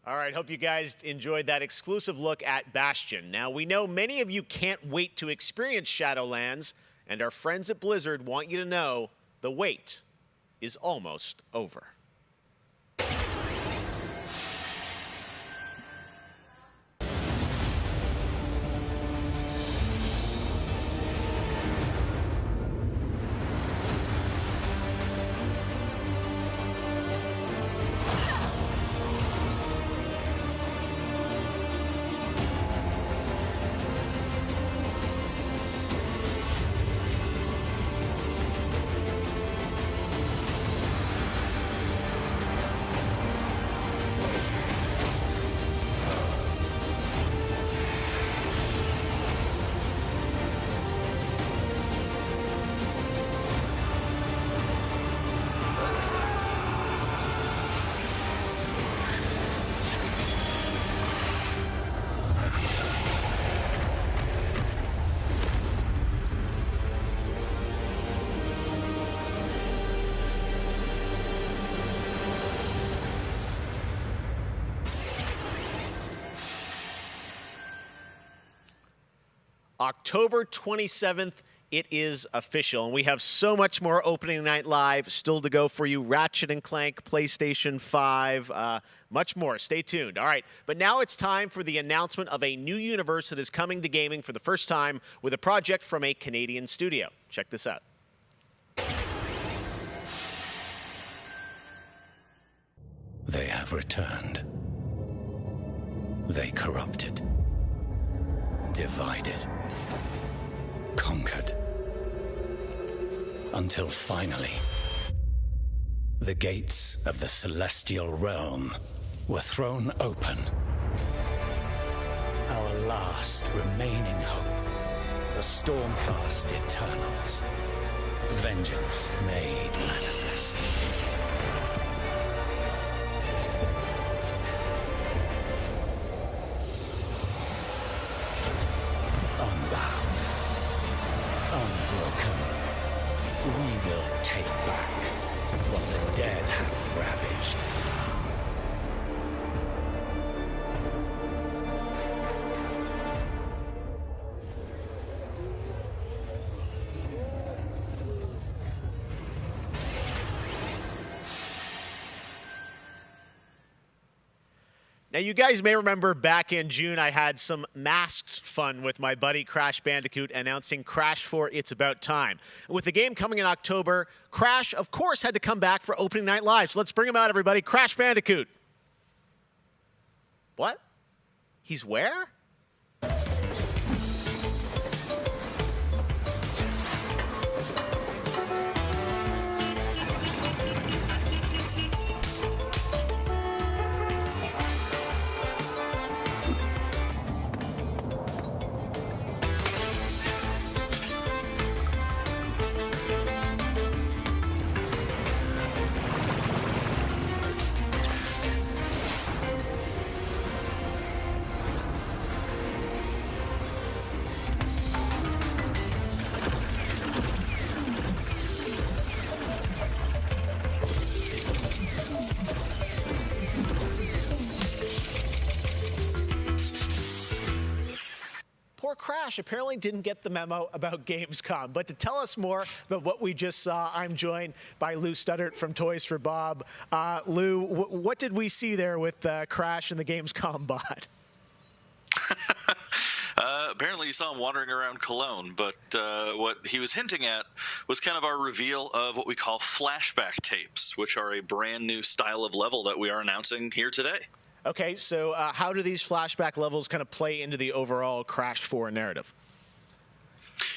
All right, hope you guys enjoyed that exclusive look at Bastion. Now, we know many of you can't wait to experience Shadowlands, and our friends at Blizzard want you to know the wait is almost over. October 27th, it is official. And we have so much more opening night live still to go for you. Ratchet & Clank, PlayStation 5, much more. Stay tuned. All right, but now it's time for the announcement of a new universe that is coming to gaming for the first time with a project from a Canadian studio. Check this out. They have returned. They corrupted, divided, conquered, until finally, the gates of the celestial realm were thrown open. Our last remaining hope, the storm-cast Eternals, vengeance made manifest. Unbound, unbroken, we will take back what the dead have ravaged. Now, you guys may remember back in June, I had some masked fun with my buddy Crash Bandicoot announcing Crash 4 It's About Time. With the game coming in October, Crash, of course, had to come back for opening night live. So let's bring him out, everybody. Crash Bandicoot. What? He's where? Poor Crash apparently didn't get the memo about Gamescom. But to tell us more about what we just saw, I'm joined by Lou Studdert from Toys for Bob. Lou, what did we see there with Crash and the Gamescom bot? Apparently you saw him wandering around Cologne, but what he was hinting at was kind of our reveal of what we call flashback tapes, which are a brand new style of level that we are announcing here today. Okay, so how do these flashback levels kind of play into the overall Crash 4 narrative?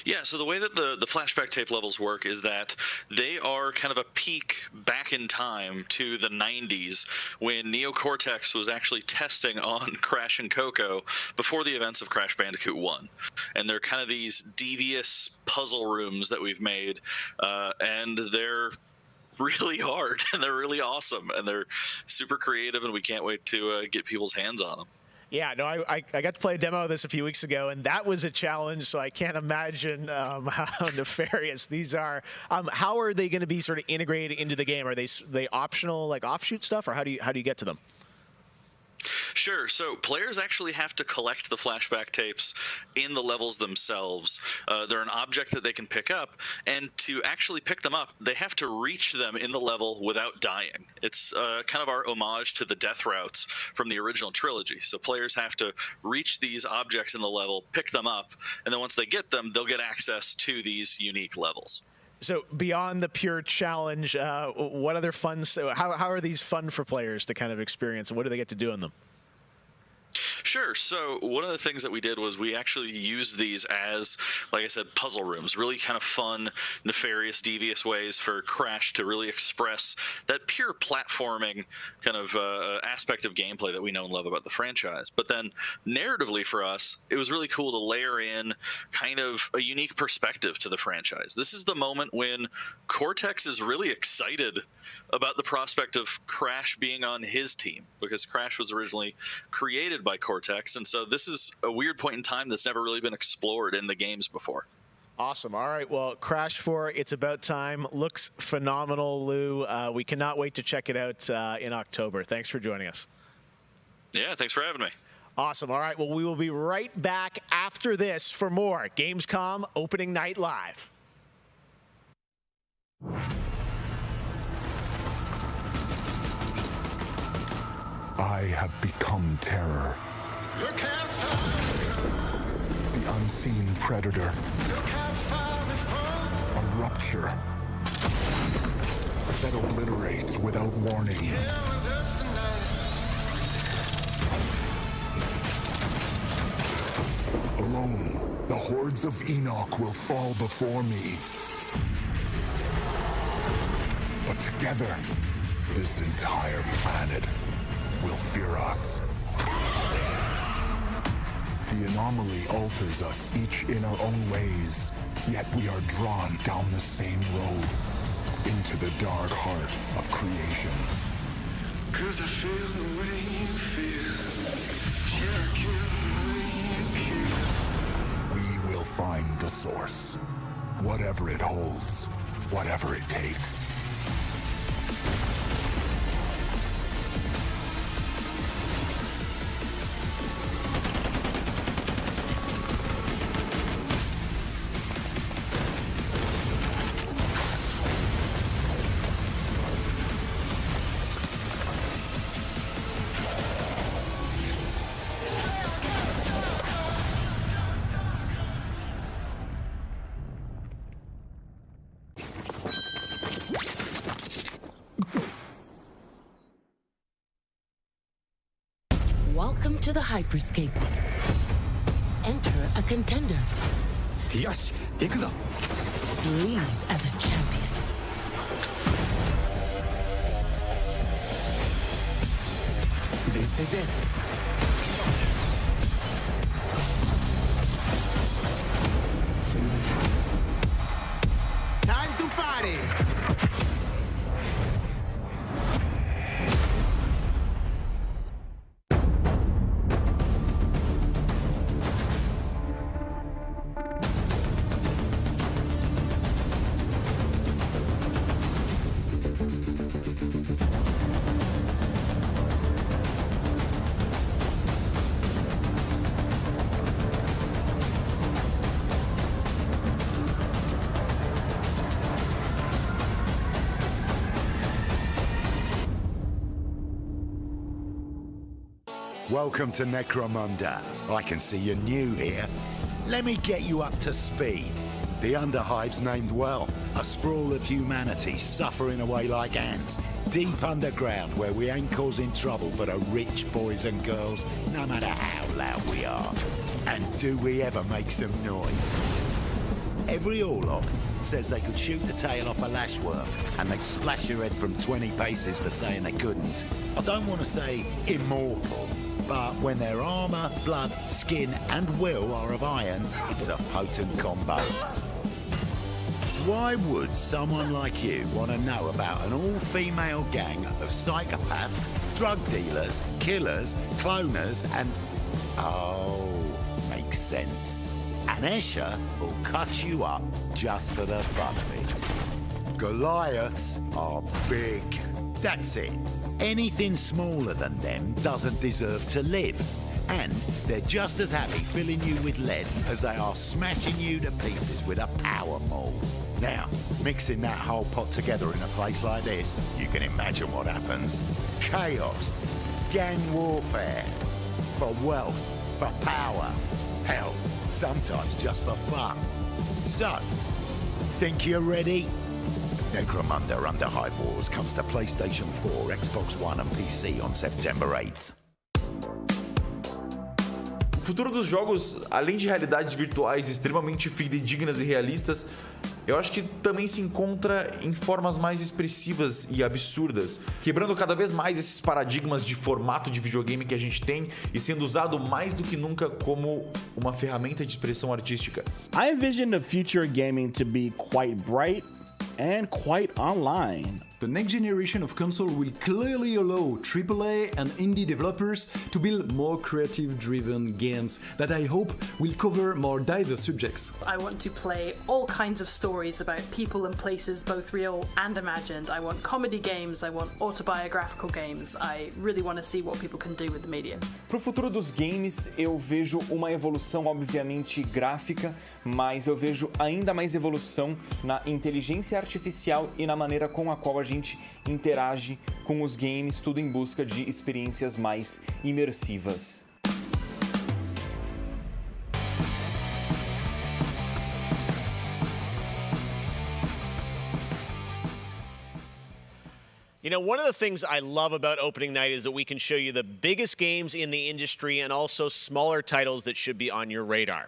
Yeah, so the way that the flashback tape levels work is that they are kind of a peek back in time to the 90s when Neo Cortex was actually testing on Crash and Coco before the events of Crash Bandicoot 1. And they're kind of these devious puzzle rooms that we've made, and they're really hard, and they're really awesome, and they're super creative, and we can't wait to get people's hands on them. Yeah, no, I got to play a demo of this a few weeks ago, and that was a challenge, so I can't imagine how nefarious these are. How are they going to be sort of integrated into the game? Are they optional, like offshoot stuff, or how do you get to them? Sure. So players actually have to collect the flashback tapes in the levels themselves. They're an object that they can pick up, and to actually pick them up, they have to reach them in the level without dying. It's kind of our homage to the death routes from the original trilogy. So players have to reach these objects in the level, pick them up, and then once they get them, they'll get access to these unique levels. So beyond the pure challenge, what other fun? How are these fun for players to kind of experience, and what do they get to do in them? Sure. So one of the things that we did was we actually used these as, like I said, puzzle rooms, really kind of fun, nefarious, devious ways for Crash to really express that pure platforming kind of aspect of gameplay that we know and love about the franchise. But then narratively for us, it was really cool to layer in kind of a unique perspective to the franchise. This is the moment when Cortex is really excited about the prospect of Crash being on his team, because Crash was originally created by Cortex, and so this is a weird point in time that's never really been explored in the games before. Awesome. All right, well, Crash 4, It's About Time looks phenomenal, Lou. We cannot wait to check it out in October. Thanks for joining us. Yeah, thanks for having me. Awesome. All right, well, we will be right back after this for more Gamescom Opening Night Live. I have become terror. The unseen predator. A rupture that obliterates without warning. Alone, the hordes of Enoch will fall before me. But together, this entire planet will fear us. The anomaly alters us, each in our own ways, yet we are drawn down the same road into the dark heart of creation. 'Cause I feel the way you feel. We will find the source, whatever it holds, whatever it takes. Welcome to the hyperscape. Enter a contender. Yosh, ikuzo. Leave as a champion. This is it. Time to party! Welcome to Necromunda. I can see you're new here. Let me get you up to speed. The Underhive's named well. A sprawl of humanity suffering away like ants. Deep underground where we ain't causing trouble but are rich boys and girls, no matter how loud we are. And do we ever make some noise? Every Orlok says they could shoot the tail off a lashworm and they'd splash your head from 20 paces for saying they couldn't. I don't want to say immortal, but when their armor, blood, skin and will are of iron, it's a potent combo. Why would someone like you want to know about an all-female gang of psychopaths, drug dealers, killers, cloners and... Oh, makes sense. And Escher will cut you up just for the fun of it. Goliaths are big. That's it. Anything smaller than them doesn't deserve to live. And they're just as happy filling you with lead as they are smashing you to pieces with a power maul. Now, mixing that whole pot together in a place like this, you can imagine what happens. Chaos, gang warfare, for wealth, for power, hell, sometimes just for fun. So, think you're ready? Necromunda Underhive Wars comes to PlayStation 4, Xbox One and PC on September 8th. O futuro dos jogos, além de realidades virtuais extremamente fidedignas e realistas, eu acho que também se encontra em formas mais expressivas e absurdas, quebrando cada vez mais esses paradigmas de formato de videogame que a gente tem e sendo usado mais do que nunca como uma ferramenta de expressão artística. I envision the future of gaming to be quite bright and quite online. The next generation of console will clearly allow AAA and indie developers to build more creative-driven games that I hope will cover more diverse subjects. I want to play all kinds of stories about people and places, both real and imagined. I want comedy games, I want autobiographical games. I really want to see what people can do with the medium. Pro futuro dos games, eu vejo uma evolução, obviamente, gráfica, mas eu vejo ainda mais evolução na inteligência artificial e na maneira com a qual a gente interage com os games, tudo em busca de experiências mais imersivas. You know, one of the things I love about opening night is that we can show you the biggest games in the industry and also smaller titles that should be on your radar.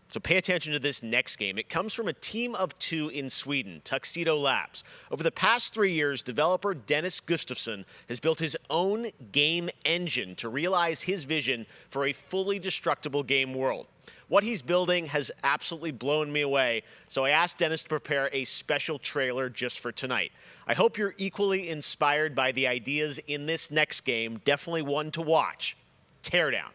So pay attention to this next game. It comes from a team of 2 in Sweden, Tuxedo Labs. Over the past 3 years, developer Dennis Gustafsson has built his own game engine to realize his vision for a fully destructible game world. What he's building has absolutely blown me away, so I asked Dennis to prepare a special trailer just for tonight. I hope you're equally inspired by the ideas in this next game. Definitely one to watch. Teardown.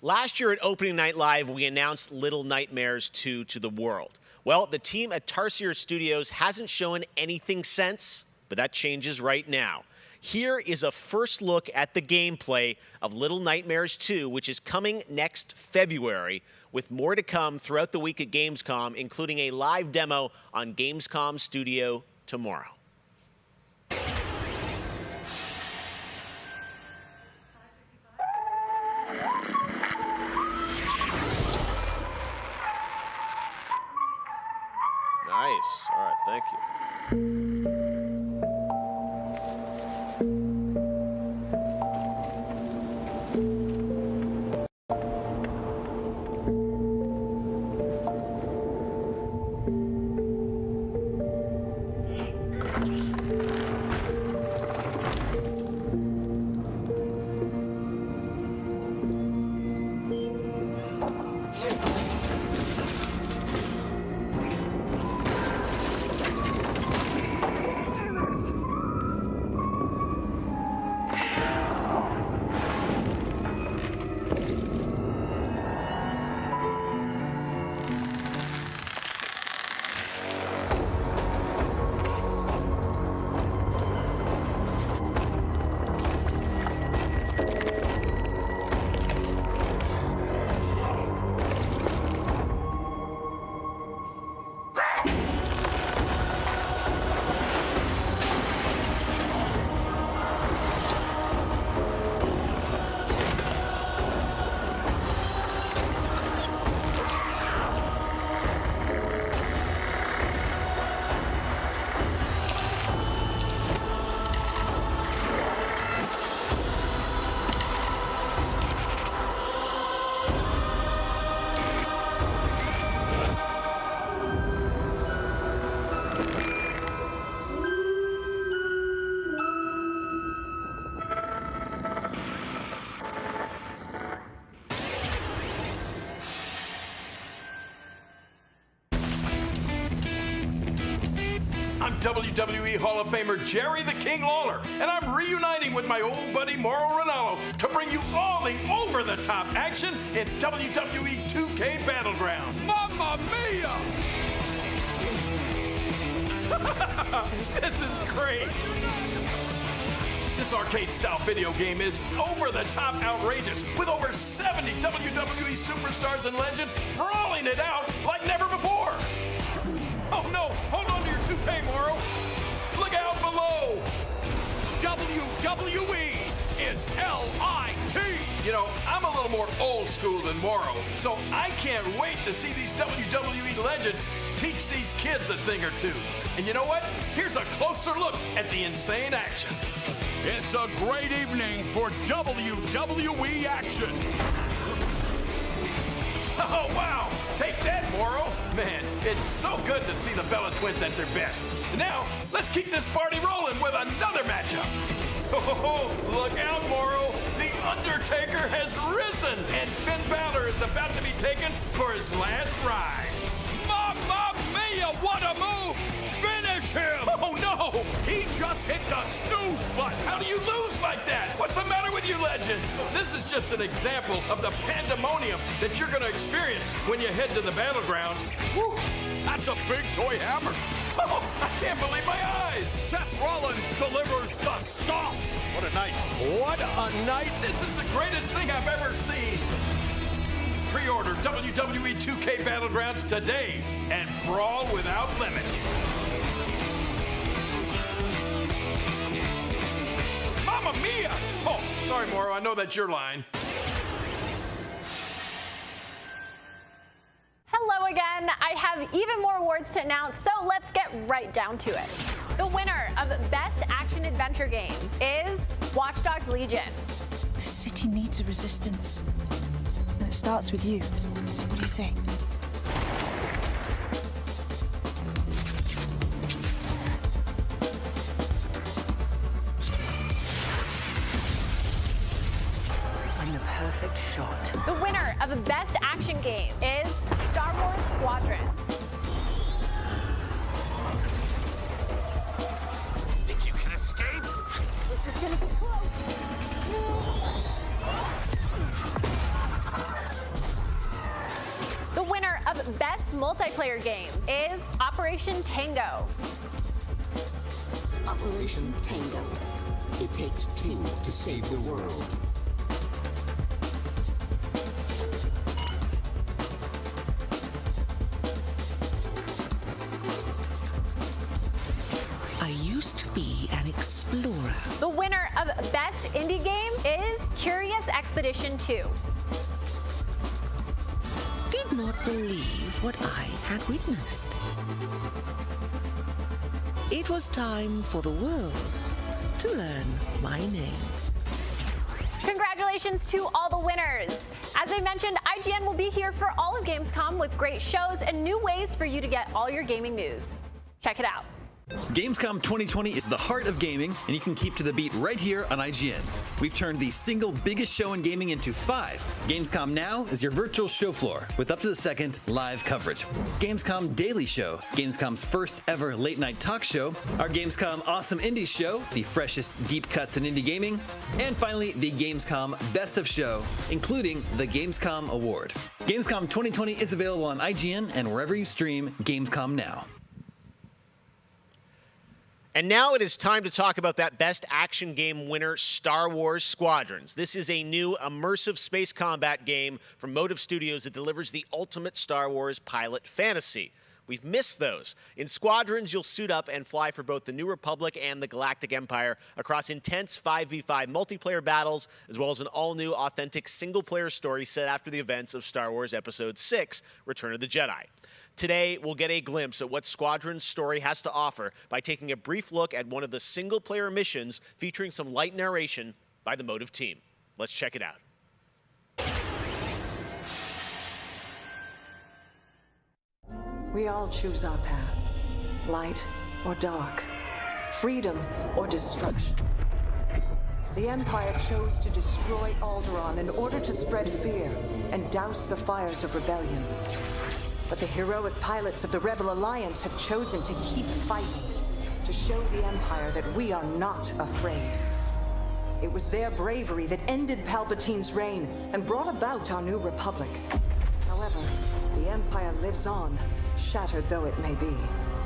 Last year at Opening Night Live, we announced Little Nightmares 2 to the world. Well, the team at Tarsier Studios hasn't shown anything since, but that changes right now. Here is a first look at the gameplay of Little Nightmares 2, which is coming next February, with more to come throughout the week at Gamescom, including a live demo on Gamescom Studio tomorrow. Nice. All right, thank you. WWE Hall of Famer Jerry the King Lawler, and I'm reuniting with my old buddy Mauro Ranallo to bring you all the over-the-top action in WWE 2K Battleground. Mamma mia! This is great! This arcade-style video game is over-the-top outrageous, with over 70 WWE superstars and legends brawling it out like never before! Oh no! Hold on to your toupee, Mauro! Look out below! WWE is L-I-T! You know, I'm a little more old school than Mauro, so I can't wait to see these WWE legends teach these kids a thing or two. And you know what? Here's a closer look at the insane action. It's a great evening for WWE action. Oh, wow! Take that, Mauro! Man, it's so good to see the Bella Twins at their best. And now, let's keep this party rolling with another matchup. Oh, look out, Mauro! The Undertaker has risen, and Finn Balor is about to be taken for his last ride. Mamma mia, what a move! Finish him! Oh, no! He just hit the snooze button! How do you lose like that? What's the matter with you legends? This is just an example of the pandemonium that you're going to experience when you head to the battlegrounds. Whew, that's a big toy hammer! Oh, I can't believe my eyes! Seth Rollins delivers the stomp! What a night! What a night! This is the greatest thing I've ever seen! Pre-order WWE 2K Battlegrounds today and brawl without limits. Mamma mia! Oh, sorry, Mauro. I know that's your line. Hello again. I have even more awards to announce, so let's get right down to it. The winner of Best Action Adventure Game is Watch Dogs Legion. The city needs a resistance. And it starts with you. What do you say? I'm the perfect shot. The winner of the Best Action Game is Star Wars Squadrons. Think you can escape? This is gonna be close. The winner of Best Multiplayer Game is Operation Tango. Operation Tango. It takes two to save the world. I used to be an explorer. The winner of Best Indie Game is Curious Expedition 2. Did not believe what I had witnessed. It was time for the world to learn my name. Congratulations to all the winners. As I mentioned, IGN will be here for all of Gamescom with great shows and new ways for you to get all your gaming news. Check it out. Gamescom 2020 is the heart of gaming, and you can keep to the beat right here on IGN. We've turned the single biggest show in gaming into 5. Gamescom Now is your virtual show floor with up-to-the-second live coverage. Gamescom Daily Show, Gamescom's first ever late-night talk show, our Gamescom Awesome Indies Show, the freshest deep cuts in indie gaming, and finally the Gamescom Best of Show, including the Gamescom Award. Gamescom 2020 is available on IGN and wherever you stream Gamescom Now. And now it is time to talk about that Best Action Game winner, Star Wars Squadrons. This is a new immersive space combat game from Motive Studios that delivers the ultimate Star Wars pilot fantasy. We've missed those. In Squadrons, you'll suit up and fly for both the New Republic and the Galactic Empire across intense 5v5 multiplayer battles, as well as an all-new, authentic single-player story set after the events of Star Wars Episode 6, Return of the Jedi. Today, we'll get a glimpse at what Squadron's story has to offer by taking a brief look at one of the single-player missions featuring some light narration by the Motive team. Let's check it out. We all choose our path, light or dark, freedom or destruction. The Empire chose to destroy Alderaan in order to spread fear and douse the fires of rebellion. But the heroic pilots of the Rebel Alliance have chosen to keep fighting, to show the Empire that we are not afraid. It was their bravery that ended Palpatine's reign and brought about our new republic. However, the Empire lives on, shattered though it may be.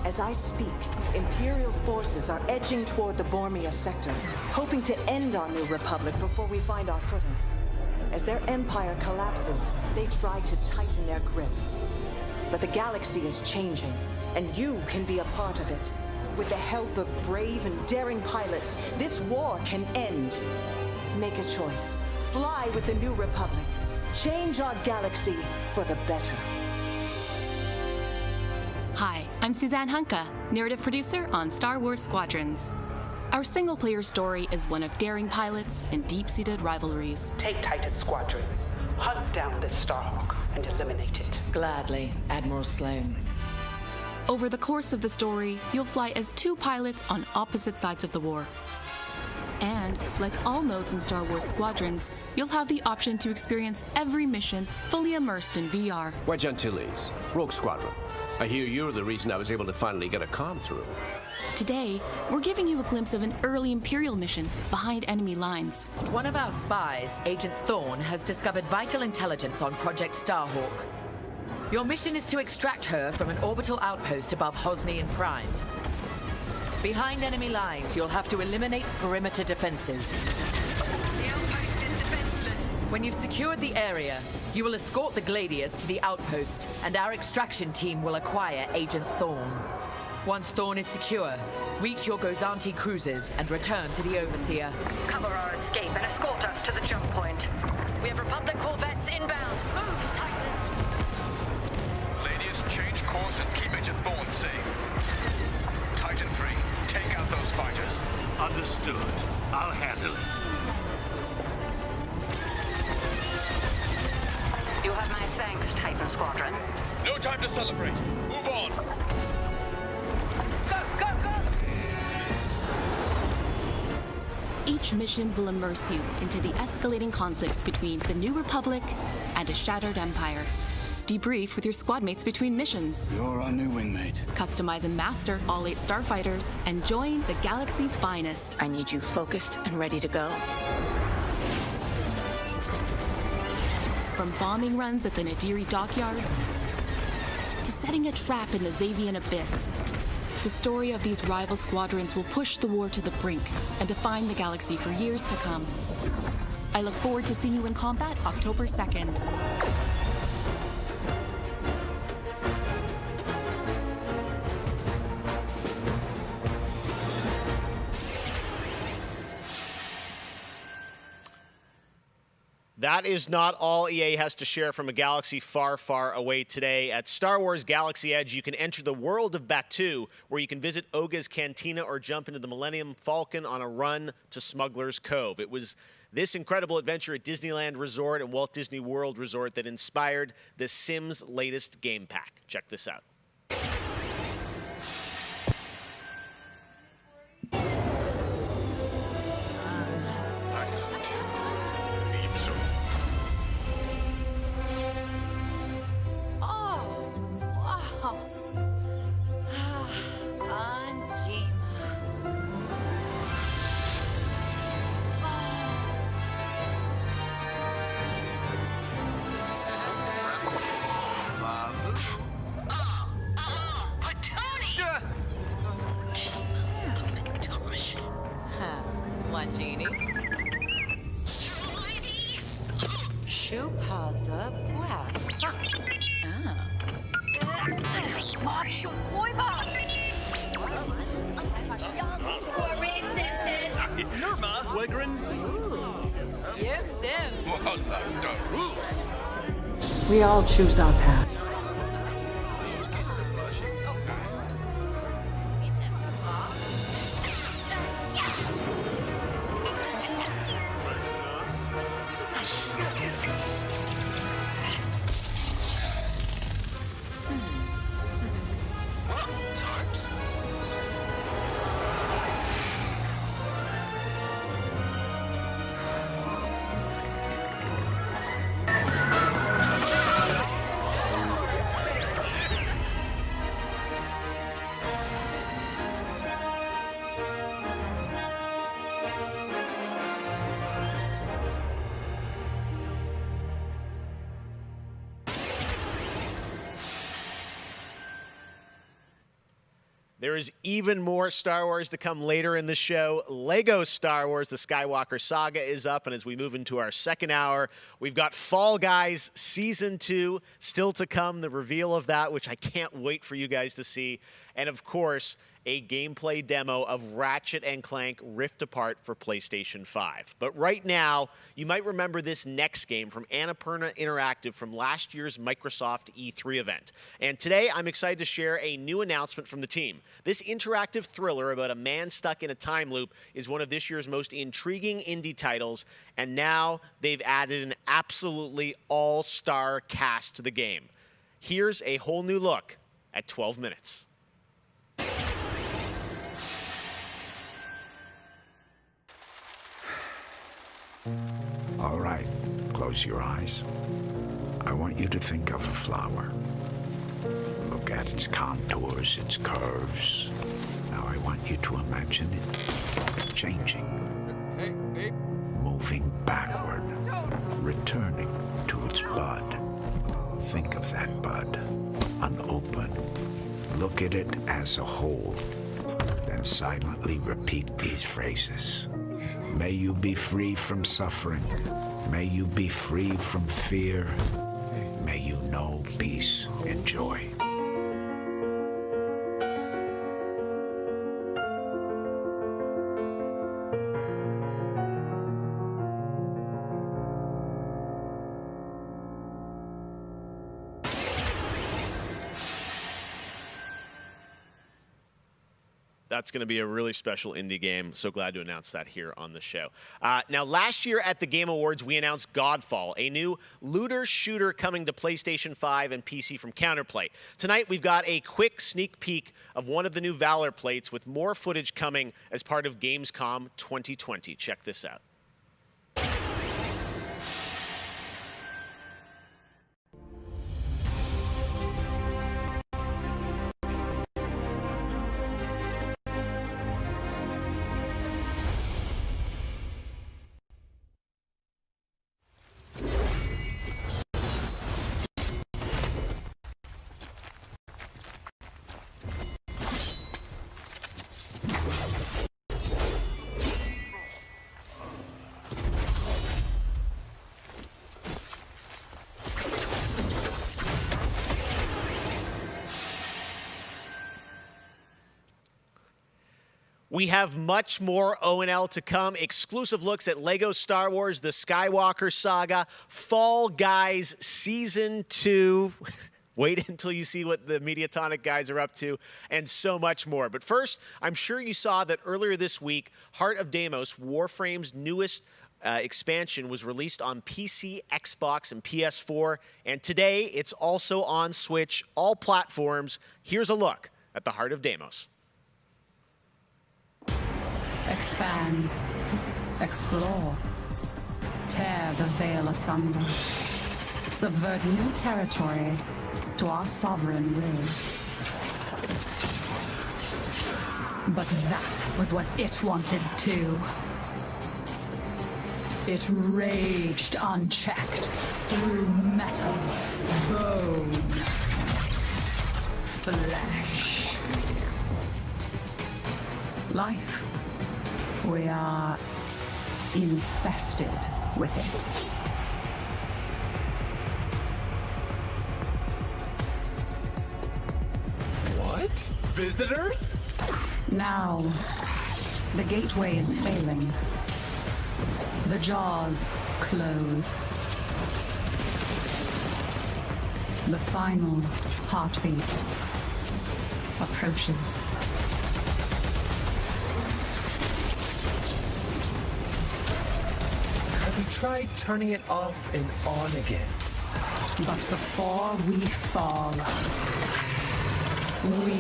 As I speak, Imperial forces are edging toward the Bormia sector, hoping to end our new republic before we find our footing. As their empire collapses, they try to tighten their grip. But the galaxy is changing, and you can be a part of it. With the help of brave and daring pilots, this war can end. Make a choice. Fly with the new republic. Change our galaxy for the better. Hi, I'm Suzanne Hunka, narrative producer on Star Wars Squadrons. Our single-player story is one of daring pilots and deep-seated rivalries. Take Titan Squadron. Hunt down this Starhawk and eliminate it. Gladly, Admiral Sloane. Over the course of the story, you'll fly as two pilots on opposite sides of the war. And, like all modes in Star Wars Squadrons, you'll have the option to experience every mission fully immersed in VR. Wedge Antilles, Rogue Squadron. I hear you're the reason I was able to finally get a comm through. Today, we're giving you a glimpse of an early Imperial mission behind enemy lines. One of our spies, Agent Thorne, has discovered vital intelligence on Project Starhawk. Your mission is to extract her from an orbital outpost above Hosnian Prime. Behind enemy lines, you'll have to eliminate perimeter defenses. The outpost is defenseless. When you've secured the area, you will escort the Gladius to the outpost, and our extraction team will acquire Agent Thorne. Once Thorne is secure, reach your Gozanti cruisers and return to the Overseer. Cover our escape and escort us to the jump point. We have Republic corvettes inbound. Move, Titan! Gladius, change course and keep Agent Thorne safe. Titan 3, take out those fighters. Understood. I'll handle it. You have my thanks, Titan Squadron. No time to celebrate. Move on. Each mission will immerse you into the escalating conflict between the New Republic and a shattered empire. Debrief with your squad mates between missions. You're our new wingmate. Customize and master all 8 starfighters and join the galaxy's finest. I need you focused and ready to go. From bombing runs at the Nadiri dockyards to setting a trap in the Xavian abyss, the story of these rival squadrons will push the war to the brink and define the galaxy for years to come. I look forward to seeing you in combat October 2nd. That is not all EA has to share from a galaxy far, far away today. At Star Wars Galaxy Edge, you can enter the world of Batuu, where you can visit Oga's Cantina or jump into the Millennium Falcon on a run to Smuggler's Cove. It was this incredible adventure at Disneyland Resort and Walt Disney World Resort that inspired The Sims' latest game pack. Check this out. We all choose our path. There is even more Star Wars to come later in the show. Lego Star Wars, the Skywalker Saga is up, and as we move into our second hour, we've got Fall Guys Season 2 still to come, the reveal of that, which I can't wait for you guys to see. And of course, a gameplay demo of Ratchet & Clank Rift Apart for PlayStation 5. But right now, you might remember this next game from Annapurna Interactive from last year's Microsoft E3 event. And today, I'm excited to share a new announcement from the team. This interactive thriller about a man stuck in a time loop is one of this year's most intriguing indie titles, and now they've added an absolutely all-star cast to the game. Here's a whole new look at 12 minutes. All right, close your eyes. I want you to think of a flower. Look at its contours, its curves. Now I want you to imagine it changing. Moving backward, returning to its bud. Think of that bud, unopened. Look at it as a whole. Then silently repeat these phrases. May you be free from suffering. May you be free from fear. May you know peace and joy. That's going to be a really special indie game. So glad to announce that here on the show. Now, last year at the Game Awards, we announced Godfall, a new looter shooter coming to PlayStation 5 and PC from Counterplay. Tonight, we've got a quick sneak peek of one of the new Valor plates with more footage coming as part of Gamescom 2020. Check this out. We have much more O&L to come. Exclusive looks at Lego Star Wars, the Skywalker Saga, Fall Guys Season 2. Wait until you see what the Mediatonic guys are up to, and so much more. But first, I'm sure you saw that earlier this week, Heart of Deimos, Warframe's newest expansion, was released on PC, Xbox, and PS4. And today, it's also on Switch, all platforms. Here's a look at the Heart of Deimos. Expand, explore, tear the veil asunder, subvert new territory to our sovereign will. But that was what it wanted too. It raged unchecked through metal, bone, flesh. Life. We are infested with it. What? Visitors? Now, the gateway is failing. The jaws close. The final heartbeat approaches. We tried turning it off and on again. But before we fall, we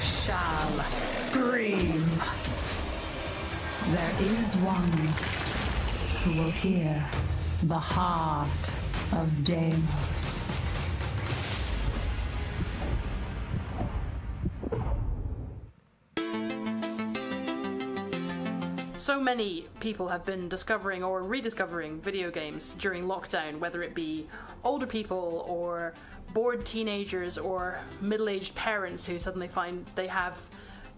shall scream. There is one who will hear the heart of Deimos. So many people have been discovering or rediscovering video games during lockdown, whether it be older people or bored teenagers or middle-aged parents who suddenly find they have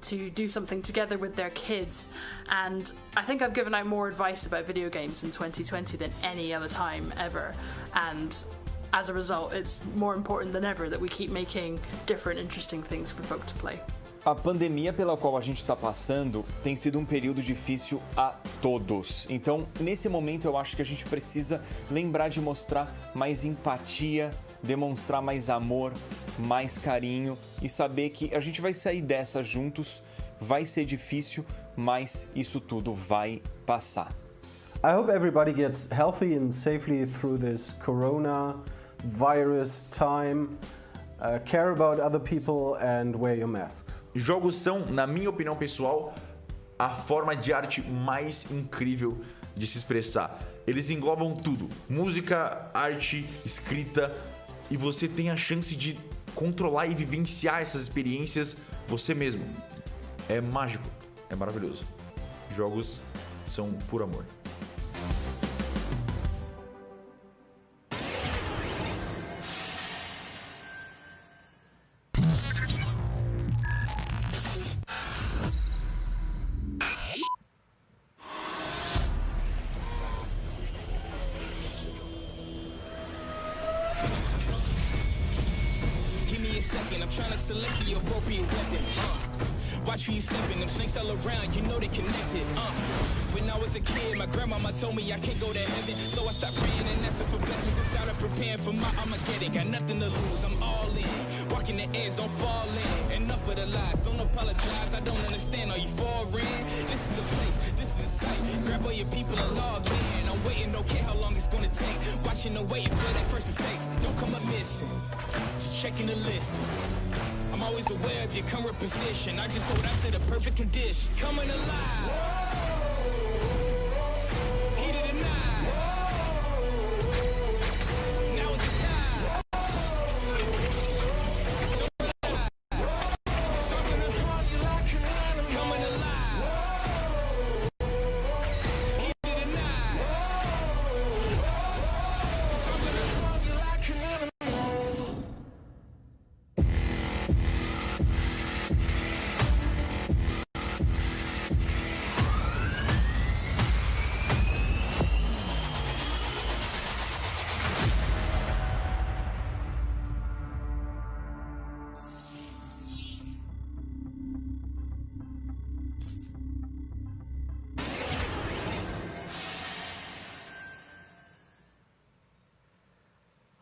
to do something together with their kids. And I think I've given out more advice about video games in 2020 than any other time ever. And as a result, it's more important than ever that we keep making different, interesting things for folk to play. A pandemia pela qual a gente está passando tem sido um período difícil a todos. Então, nesse momento, eu acho que a gente precisa lembrar de mostrar mais empatia, demonstrar mais amor, mais carinho e saber que a gente vai sair dessa juntos. Vai ser difícil, mas isso tudo vai passar. I hope everybody gets healthy and safely through this coronavirus time. Care about other people and wear your masks. Jogos são, na minha opinião pessoal, a forma de arte mais incrível de se expressar. Eles englobam tudo: música, arte, escrita, e você tem a chance de controlar e vivenciar essas experiências você mesmo. É mágico, é maravilhoso. Jogos são puro amor. Watch who you stepping, them snakes all around, you know they connected. When I was a kid, my grandmama told me I can't go to heaven, so I stopped praying and asking for blessings and started preparing for my Armageddon. Got nothing to lose, I'm all in. Walking the edge, don't fall in. Enough of the lies, don't apologize, I don't understand. Are you foreign? This is the place, this is the site. Grab all your people and log in. I'm waiting, don't care how long it's gonna take. Watching and waiting for that first mistake. Don't come up missing, just checking the list. I'm always aware of your current position. I just hold on to the perfect condition. Coming alive. Heated and now is the time. Coming alive. Heated and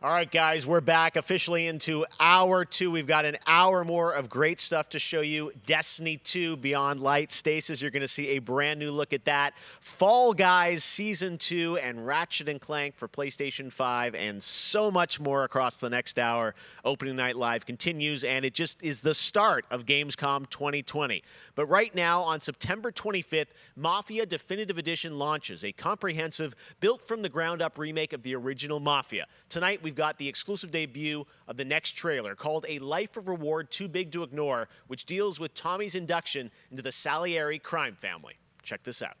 All right, guys, we're back officially into hour 2. We've got an hour more of great stuff to show you. Destiny 2, Beyond Light. Stasis, you're going to see a brand new look at that. Fall Guys Season 2 and Ratchet & Clank for PlayStation 5 and so much more across the next hour. Opening Night Live continues, and it just is the start of Gamescom 2020. But right now, on September 25th, Mafia Definitive Edition launches, a comprehensive, built-from-the-ground-up remake of the original Mafia. Tonight, we've got the exclusive debut of the next trailer called A Life of Reward Too Big to Ignore, which deals with Tommy's induction into the Salieri crime family. Check this out.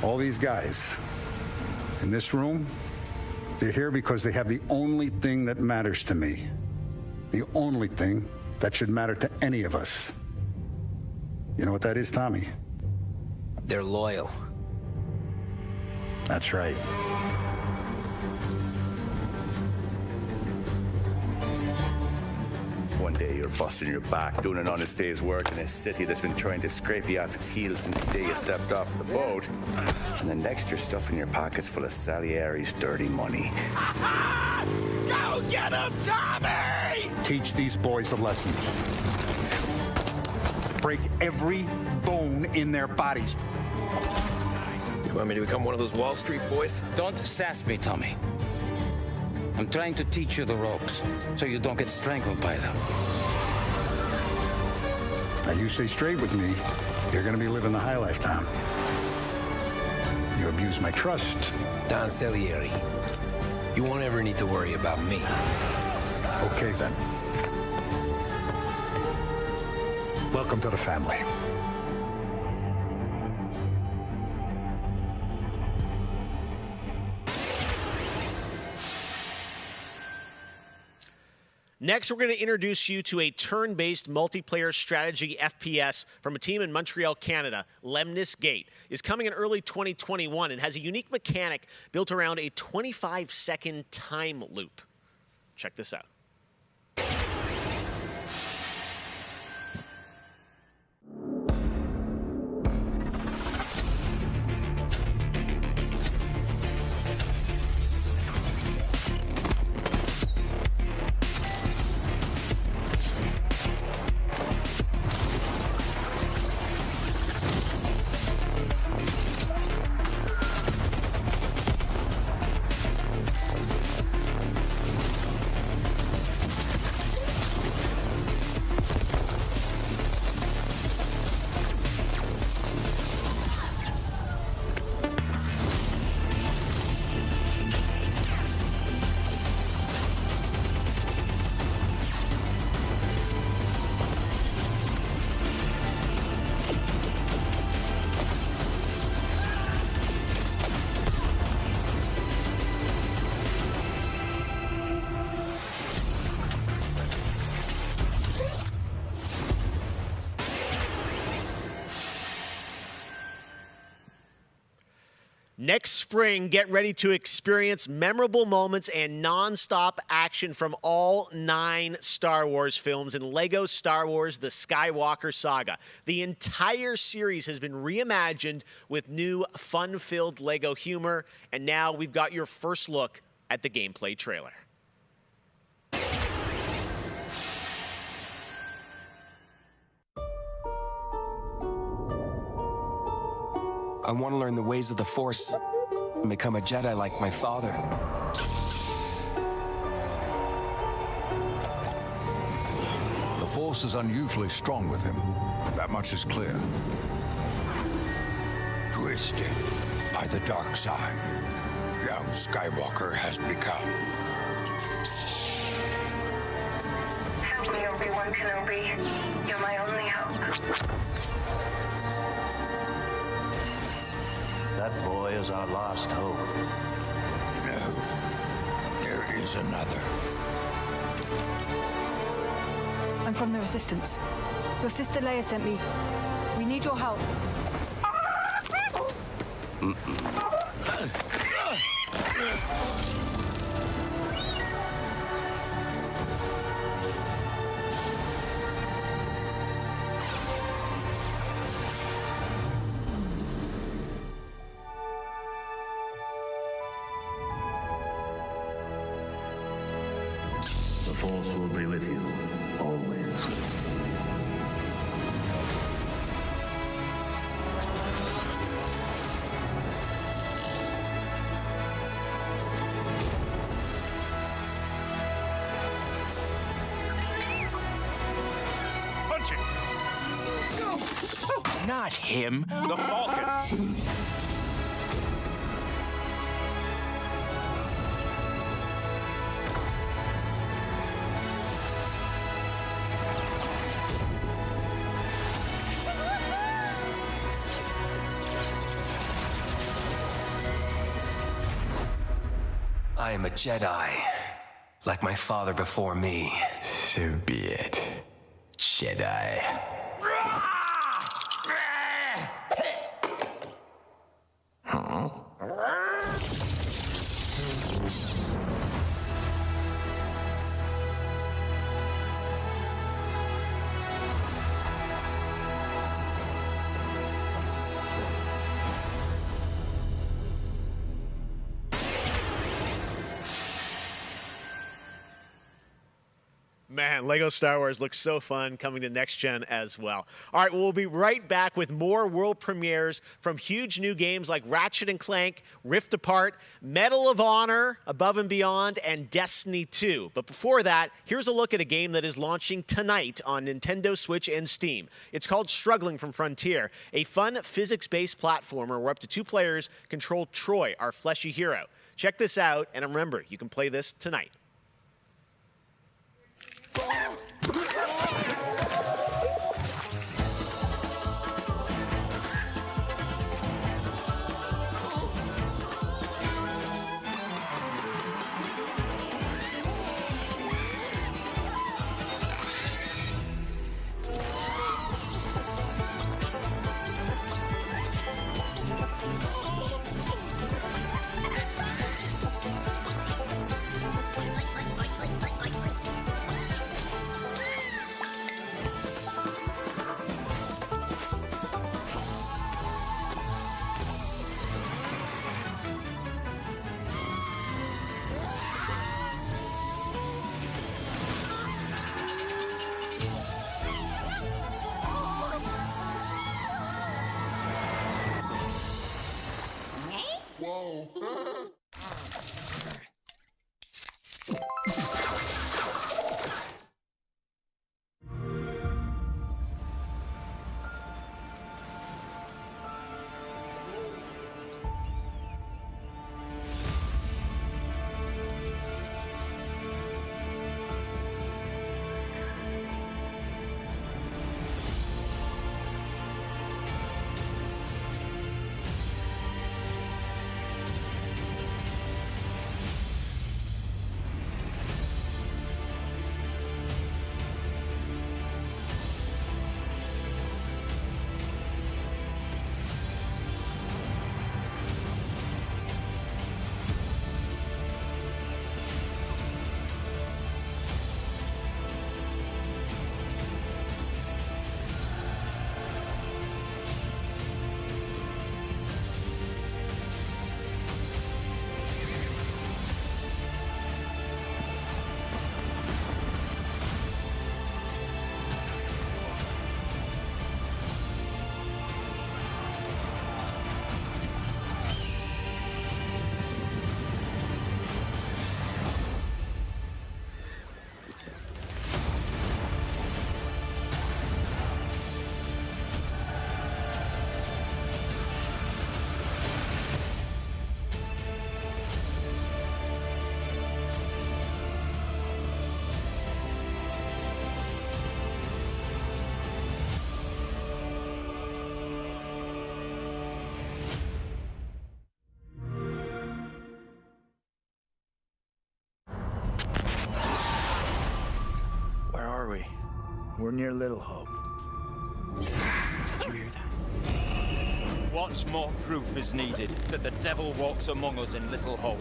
All these guys in this room, they're here because they have the only thing that matters to me. The only thing that should matter to any of us. You know what that is, Tommy? They're loyal. That's right. One day you're busting your back, doing an honest day's work in a city that's been trying to scrape you off its heels since the day you stepped off the boat. And then next you're stuffing your pockets full of Salieri's dirty money. Go get him, Tommy! Teach these boys a lesson. Break every bone in their bodies. You want me to become one of those Wall Street boys? Don't sass me, Tommy. I'm trying to teach you the ropes so you don't get strangled by them. Now you stay straight with me, you're gonna be living the high life, Tom. You abuse my trust. Don Salieri, you won't ever need to worry about me. Okay, then. Welcome to the family. Next, we're going to introduce you to a turn-based multiplayer strategy FPS from a team in Montreal, Canada. Lemnis Gate is coming in early 2021 and has a unique mechanic built around a 25-second time loop. Check this out. Next spring, get ready to experience memorable moments and non-stop action from all 9 Star Wars films in LEGO Star Wars The Skywalker Saga. The entire series has been reimagined with new fun-filled LEGO humor, and now we've got your first look at the gameplay trailer. I want to learn the ways of the Force and become a Jedi like my father. The Force is unusually strong with him. That much is clear. Twisted by the dark side, young Skywalker has become. Help me, Obi-Wan Kenobi. You're my only hope. That boy is our last hope. No, there is another. I'm from the Resistance. Your sister Leia sent me. We need your help. The Force will be with you, always. Punch it! Not him, the Falcon. I am a Jedi, like my father before me. So be it, Jedi. Huh? Man, LEGO Star Wars looks so fun, coming to next gen as well. All right, we'll be right back with more world premieres from huge new games like Ratchet & Clank, Rift Apart, Medal of Honor, Above and Beyond, and Destiny 2. But before that, here's a look at a game that is launching tonight on Nintendo Switch and Steam. It's called Struggling from Frontier, a fun physics-based platformer where up to 2 players control Troy, our fleshy hero. Check this out, and remember, you can play this tonight. we're near Little Hope. Did you hear that? What's more proof is needed that the devil walks among us in Little Hope?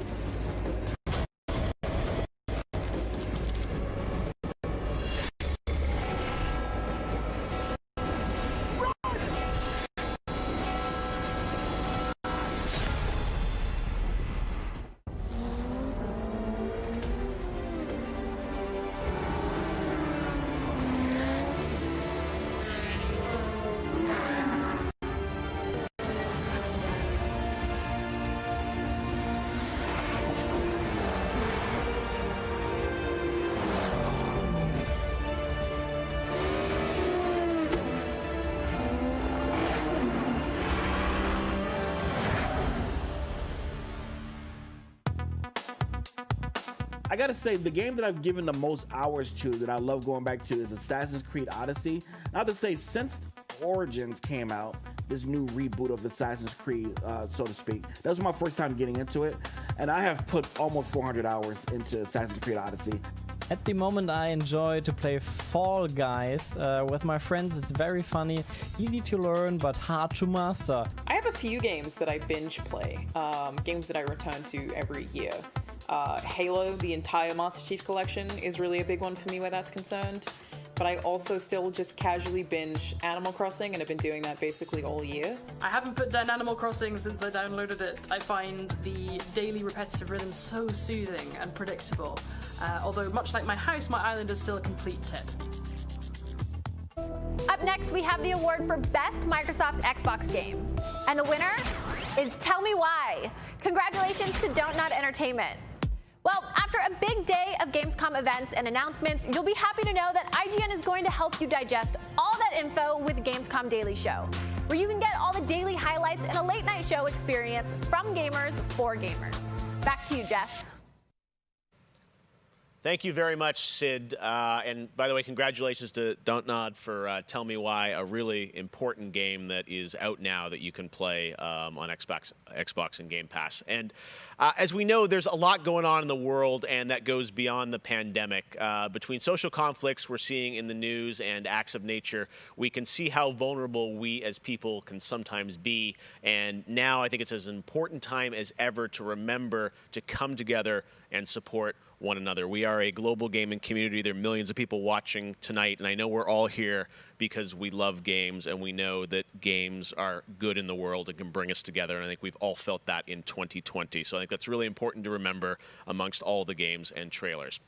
I gotta say, the game that I've given the most hours to, that I love going back to, is Assassin's Creed Odyssey. And I have to say, since Origins came out, this new reboot of Assassin's Creed, so to speak, that was my first time getting into it. And I have put almost 400 hours into Assassin's Creed Odyssey. At the moment, I enjoy to play Fall Guys with my friends. It's very funny, easy to learn, but hard to master. I have a few games that I binge play, games that I return to every year. Halo, the entire Master Chief Collection, is really a big one for me where that's concerned. But I also still just casually binge Animal Crossing, and I've been doing that basically all year. I haven't put down Animal Crossing since I downloaded it. I find the daily repetitive rhythm so soothing and predictable. Although much like my house, my island is still a complete tip. Up next, we have the award for Best Microsoft Xbox Game. And the winner is Tell Me Why. Congratulations to Don't Nod Entertainment. Well, after a big day of Gamescom events and announcements, you'll be happy to know that IGN is going to help you digest all that info with Gamescom Daily Show, where you can get all the daily highlights and a late night show experience from gamers for gamers. Back to you, Jeff. Thank you very much, Sid. And by the way, congratulations to Don't Nod for Tell Me Why, a really important game that is out now that you can play on Xbox and Game Pass. And as we know, there's a lot going on in the world, and that goes beyond the pandemic. Between social conflicts we're seeing in the news and acts of nature, we can see how vulnerable we as people can sometimes be. And now I think it's as important time as ever to remember to come together and support one another. We are a global gaming community. There are millions of people watching tonight, and I know we're all here because we love games, and we know that games are good in the world and can bring us together, and I think we've all felt that in 2020. So I think that's really important to remember amongst all the games and trailers.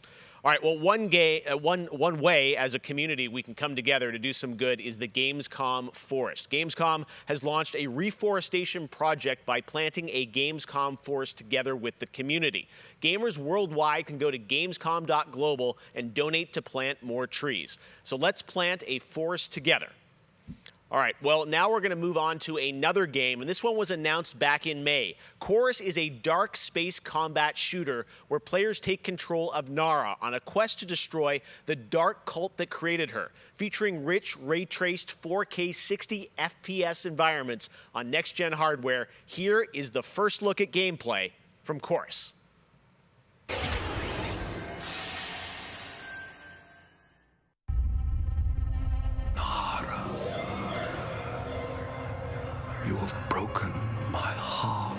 All right, well, one way as a community we can come together to do some good is the Gamescom Forest. Gamescom has launched a reforestation project by planting a Gamescom forest together with the community. Gamers worldwide can go to gamescom.global and donate to plant more trees. So let's plant a forest together. All right, well, now we're going to move on to another game, and this one was announced back in May. Chorus is a dark space combat shooter where players take control of Nara on a quest to destroy the dark cult that created her, featuring rich, ray-traced 4K 60 FPS environments on next-gen hardware. Here is the first look at gameplay from Chorus. You have broken my heart.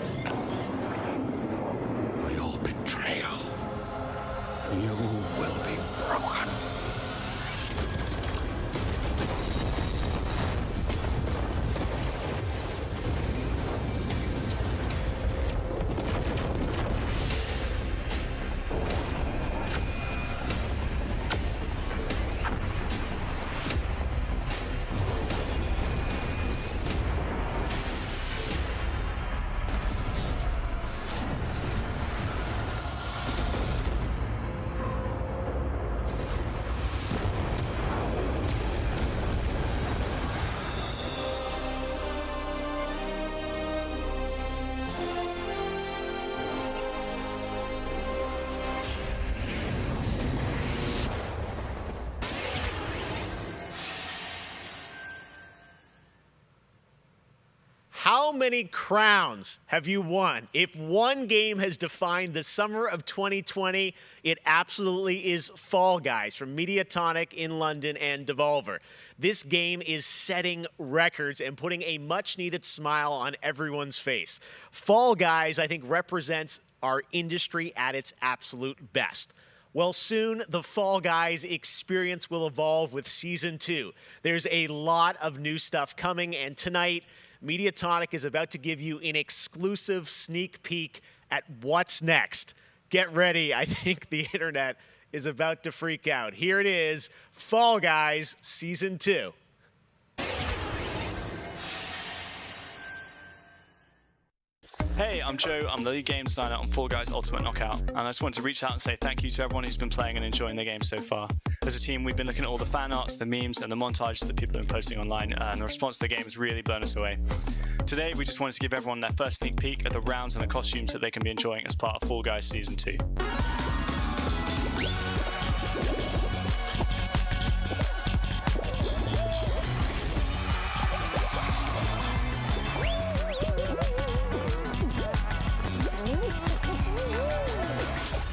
For your betrayal, you will be broken. How many crowns have you won? If one game has defined the summer of 2020, it absolutely is Fall Guys from Mediatonic in London and Devolver. This game is setting records and putting a much-needed smile on everyone's face. Fall Guys, I think, represents our industry at its absolute best. Well, soon the Fall Guys experience will evolve with Season 2. There's a lot of new stuff coming, and tonight, Mediatonic is about to give you an exclusive sneak peek at what's next. Get ready. I think the internet is about to freak out. Here it is, Fall Guys Season 2. Hey, I'm Joe. I'm the lead game designer on Fall Guys Ultimate Knockout, and I just want to reach out and say thank you to everyone who's been playing and enjoying the game so far. As a team, we've been looking at all the fan arts, the memes, and the montages that people have been posting online, and the response to the game has really blown us away. Today, we just wanted to give everyone their first sneak peek at the rounds and the costumes that they can be enjoying as part of Fall Guys Season 2.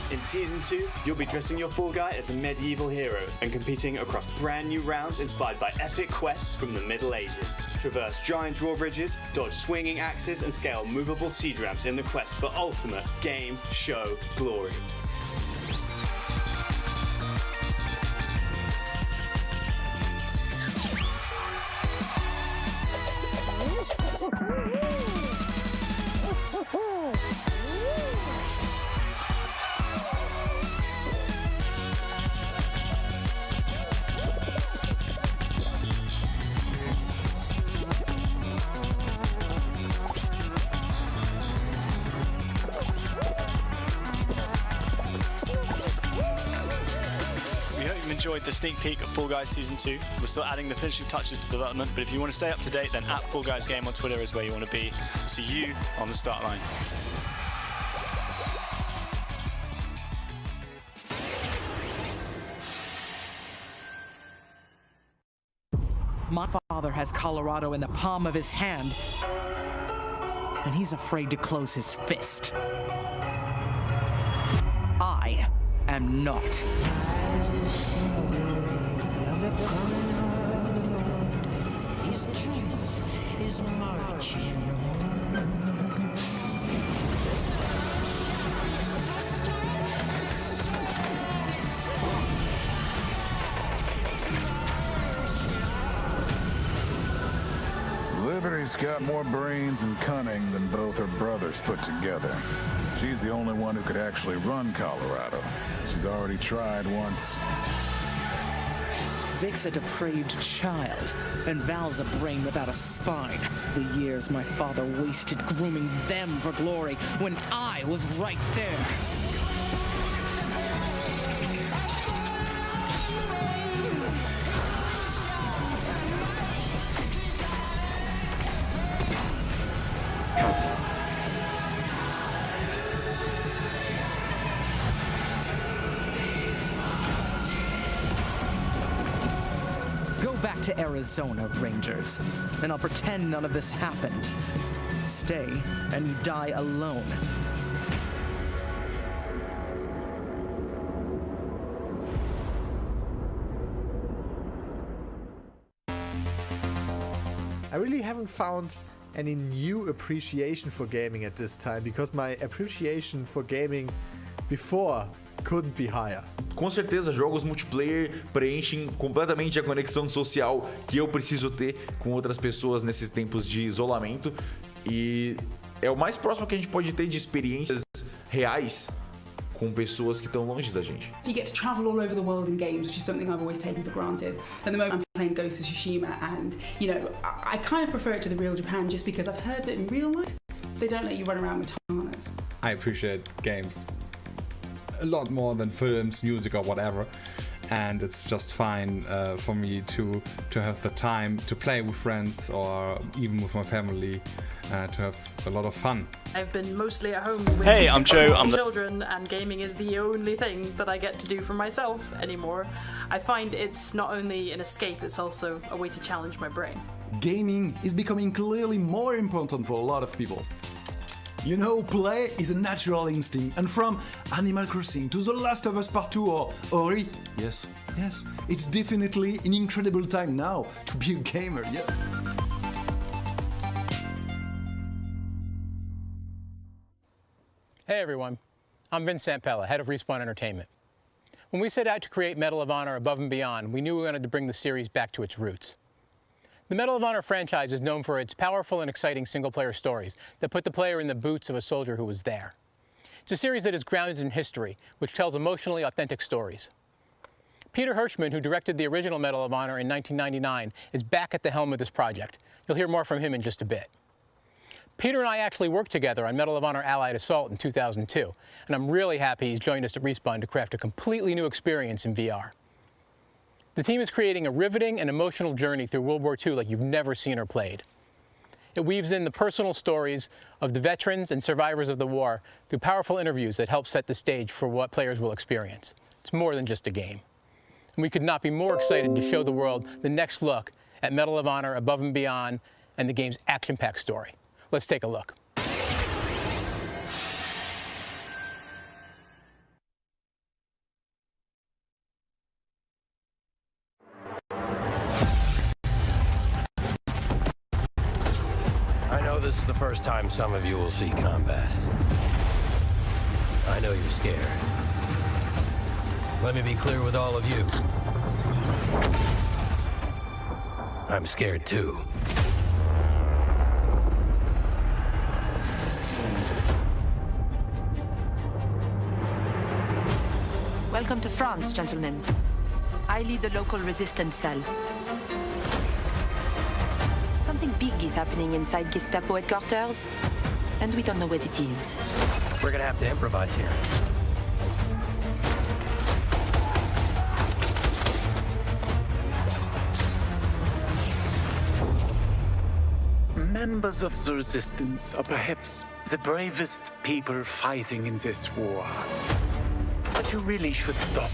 In Season 2, you'll be dressing your Fall Guy as a medieval hero and competing across brand new rounds inspired by epic quests from the Middle Ages. Traverse giant drawbridges, dodge swinging axes, and scale movable siege ramps in the quest for ultimate game show glory. Enjoyed the sneak peek of Fall Guys Season 2. We're still adding the finishing touches to development, but if you want to stay up to date, then at Fall Guys Game on Twitter is where you want to be. See you on the start line. My father has Colorado in the palm of his hand, and he's afraid to close his fist. I am not. His truth is marching on. Liberty's got more brains and cunning than both her brothers put together. She's the only one who could actually run Colorado. She's already tried once. Vic's a depraved child, and Val's a brain without a spine. The years my father wasted grooming them for glory when I was right there. Back to Arizona, Rangers, and I'll pretend none of this happened. Stay, and you die alone. I really haven't found any new appreciation for gaming at this time, because my appreciation for gaming before couldn't be higher. Com certeza, jogos multiplayer preenchem completamente a conexão social que eu preciso ter com outras pessoas nesses tempos de isolamento, e é o mais próximo que a gente pode ter de experiências reais com pessoas que estão longe da gente. You get to travel all over the world in games, which is something I've always taken for granted. At the moment I'm playing Ghost of Tsushima, and you know, I kind of prefer it to the real Japan just because I've heard that in real life they don't let you run around with katanas. I appreciate games a lot more than films, music or whatever, and it's just fine for me to have the time to play with friends or even with my family to have a lot of fun. I've been mostly at home with Hey, I'm Joe. I'm the children, and gaming is the only thing that I get to do for myself anymore. I find it's not only an escape, it's also a way to challenge my brain. Gaming is becoming clearly more important for a lot of people. You know, play is a natural instinct, and from Animal Crossing to The Last of Us Part 2 or Ori, yes, it's definitely an incredible time now to be a gamer, yes. Hey everyone, I'm Vince Sampella, head of Respawn Entertainment. When we set out to create Medal of Honor Above and Beyond, we knew we wanted to bring the series back to its roots. The Medal of Honor franchise is known for its powerful and exciting single-player stories that put the player in the boots of a soldier who was there. It's a series that is grounded in history, which tells emotionally authentic stories. Peter Hirschman, who directed the original Medal of Honor in 1999, is back at the helm of this project. You'll hear more from him in just a bit. Peter and I actually worked together on Medal of Honor Allied Assault in 2002, and I'm really happy he's joined us at Respawn to craft a completely new experience in VR. The team is creating a riveting and emotional journey through World War II like you've never seen or played. It weaves in the personal stories of the veterans and survivors of the war through powerful interviews that help set the stage for what players will experience. It's more than just a game. And we could not be more excited to show the world the next look at Medal of Honor Above and Beyond and the game's action-packed story. Let's take a look. I know this is the first time some of you will see combat. I know you're scared. Let me be clear with all of you. I'm scared too. Welcome to France, gentlemen. I lead the local resistance cell. Something big is happening inside Gestapo headquarters, and we don't know what it is. We're gonna have to improvise here. Members of the resistance are perhaps the bravest people fighting in this war. But you really should stop.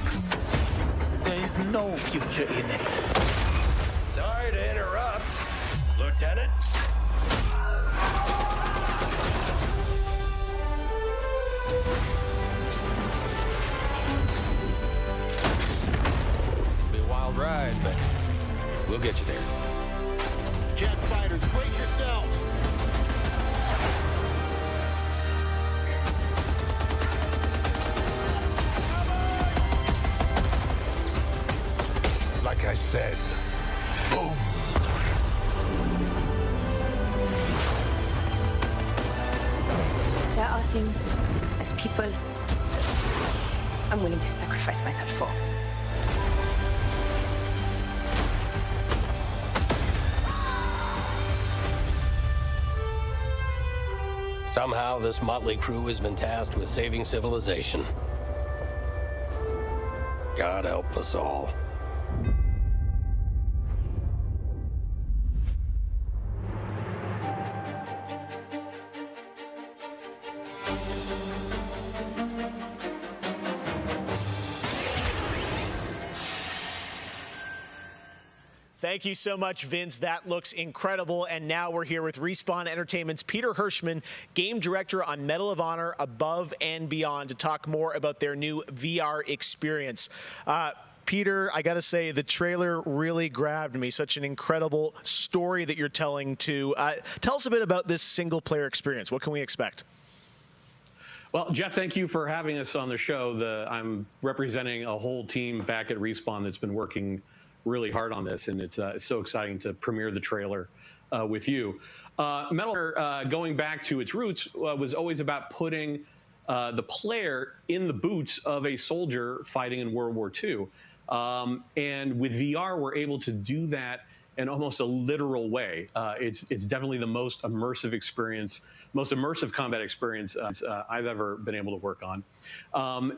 There is no future in it. Sorry to interrupt, Lieutenant. Be a wild ride, but we'll get you there. Jet fighters, brace yourselves! Like I said, boom. There are things as people I'm willing to sacrifice myself for. Somehow, this motley crew has been tasked with saving civilization. God help us all. Thank you so much, Vince. That looks incredible. And now we're here with Respawn Entertainment's Peter Hirschman, game director on Medal of Honor Above and Beyond, to talk more about their new VR experience. Peter, I got to say, the trailer really grabbed me. Such an incredible story that you're telling to. Tell us a bit about this single-player experience. What can we expect? Well, Jeff, thank you for having us on the show. I'm representing a whole team back at Respawn that's been working really hard on this, and it's so exciting to premiere the trailer with you. Medal of Honor, going back to its roots, was always about putting the player in the boots of a soldier fighting in World War II. And with VR, we're able to do that in almost a literal way. It's definitely the most immersive experience, most immersive combat experience I've ever been able to work on.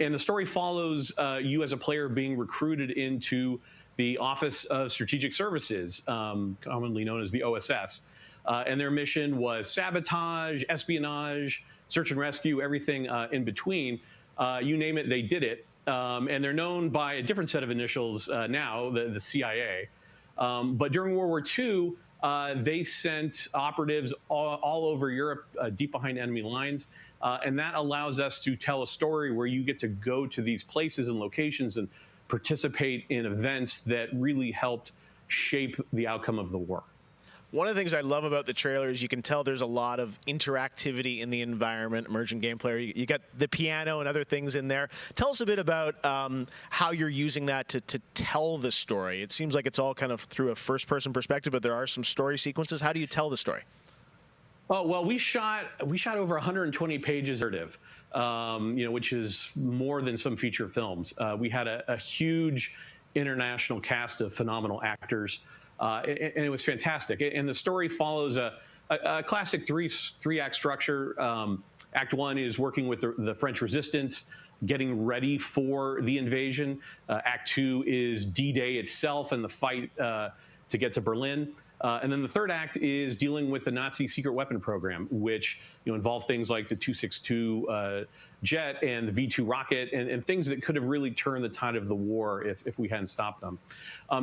And the story follows you as a player being recruited into the Office of Strategic Services, commonly known as the OSS. And their mission was sabotage, espionage, search and rescue, everything in between. You name it, they did it. And they're known by a different set of initials now, the CIA. But during World War II, they sent operatives all over Europe, deep behind enemy lines. And that allows us to tell a story where you get to go to these places and locations and participate in events that really helped shape the outcome of the war. One of the things I love about the trailer is you can tell there's a lot of interactivity in the environment, emergent gameplay. You got the piano and other things in there. Tell us a bit about how you're using that to tell the story. It seems like it's all kind of through a first-person perspective, but there are some story sequences. How do you tell the story? Oh, well, we shot over 120 pages of narrative, which is more than some feature films. We had a huge international cast of phenomenal actors. And it was fantastic. And the story follows a classic three-act structure. Act 1 is working with the French resistance, getting ready for the invasion. Act 2 is D-Day itself and the fight to get to Berlin. And then the third act is dealing with the Nazi secret weapon program, which involved things like the 262 jet and the V2 rocket and things that could have really turned the tide of the war if we hadn't stopped them.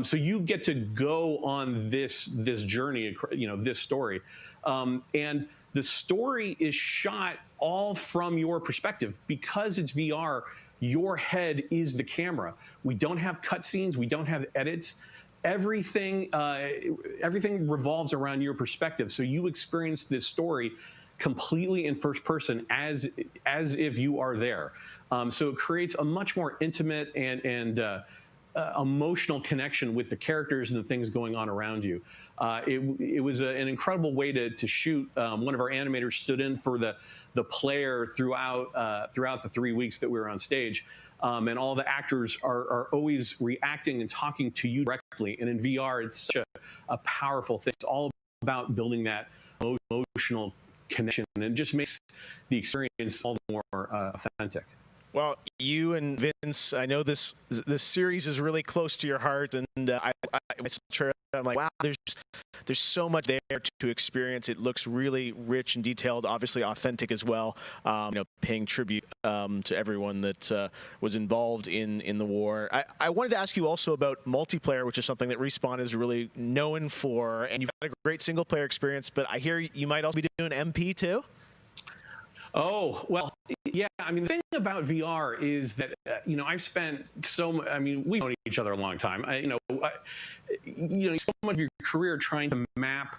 So you get to go on this journey, this story. And the story is shot all from your perspective. Because it's VR, your head is the camera. We don't have cutscenes. We don't have edits. Everything revolves around your perspective. So you experience this story completely in first person as if you are there. So it creates a much more intimate and emotional connection with the characters and the things going on around you. It was an incredible way to shoot. One of our animators stood in for the player throughout the 3 weeks that we were on stage. And all the actors are always reacting and talking to you directly. And in VR, it's such a powerful thing. It's all about building that emotional connection, and it just makes the experience all the more authentic. Well, you and Vince, I know this series is really close to your heart, and I'm like, wow, there's so much there to experience. It looks really rich and detailed, obviously authentic as well. Paying tribute to everyone that was involved in the war. I wanted to ask you also about multiplayer, which is something that Respawn is really known for, and you've had a great single player experience. But I hear you might also be doing MP too. Oh, well, yeah. I mean, the thing about VR is that, I've spent we've known each other a long time. You so much of your career trying to map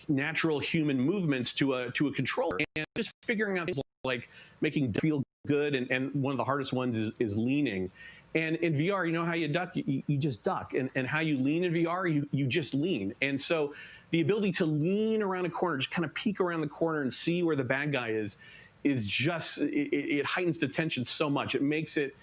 natural human movements to a controller, and just figuring out things like making it feel good. And one of the hardest ones is leaning. And in VR, you know how you duck? You just duck. And how you lean in VR, you just lean. And so the ability to lean around a corner, just kind of peek around the corner and see where the bad guy is just, it heightens the tension so much. It makes it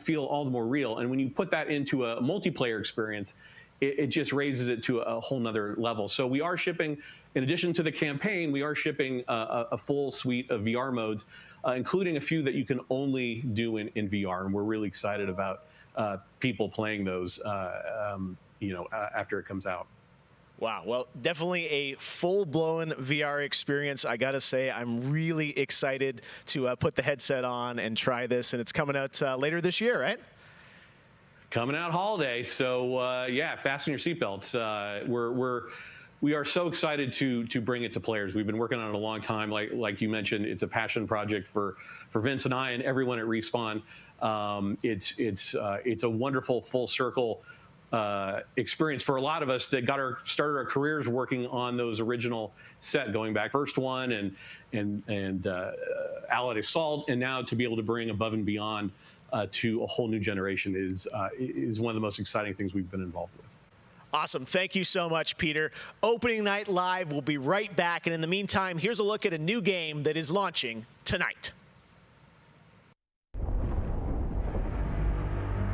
feel all the more real. And when you put that into a multiplayer experience, it just raises it to a whole nother level. So we are shipping, in addition to the campaign, we are shipping a full suite of VR modes, including a few that you can only do in VR. And we're really excited about people playing those, after it comes out. Wow. Well, definitely a full-blown VR experience. I got to say, I'm really excited to put the headset on and try this. And it's coming out later this year, right? Coming out holiday. So, yeah, fasten your seatbelts. We are so excited to bring it to players. We've been working on it a long time. Like you mentioned, it's a passion project for Vince and I and everyone at Respawn. It's a wonderful full circle experience for a lot of us that started our careers working on those original set, going back first one and Allied Assault, and now to be able to bring Above and Beyond to a whole new generation is one of the most exciting things we've been involved with. Awesome. Thank you so much, Peter. Opening Night Live will be right back. And in the meantime, here's a look at a new game that is launching tonight.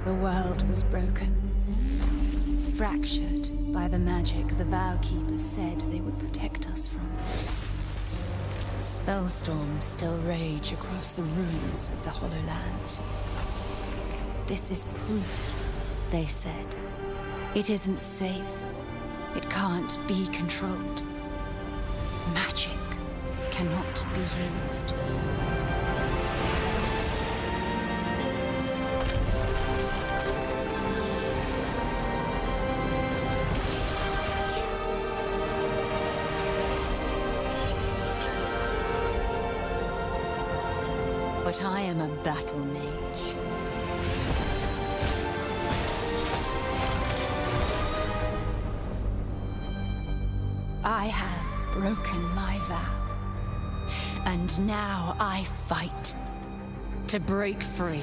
The world was broken. fractured by the magic the Vow Keepers said they would protect us from. Spellstorms still rage across the ruins of the Hollowlands. This is proof, they said. It isn't safe. It can't be controlled. Magic cannot be used. But I am a battle mage. I have broken my vow. And now I fight to break free.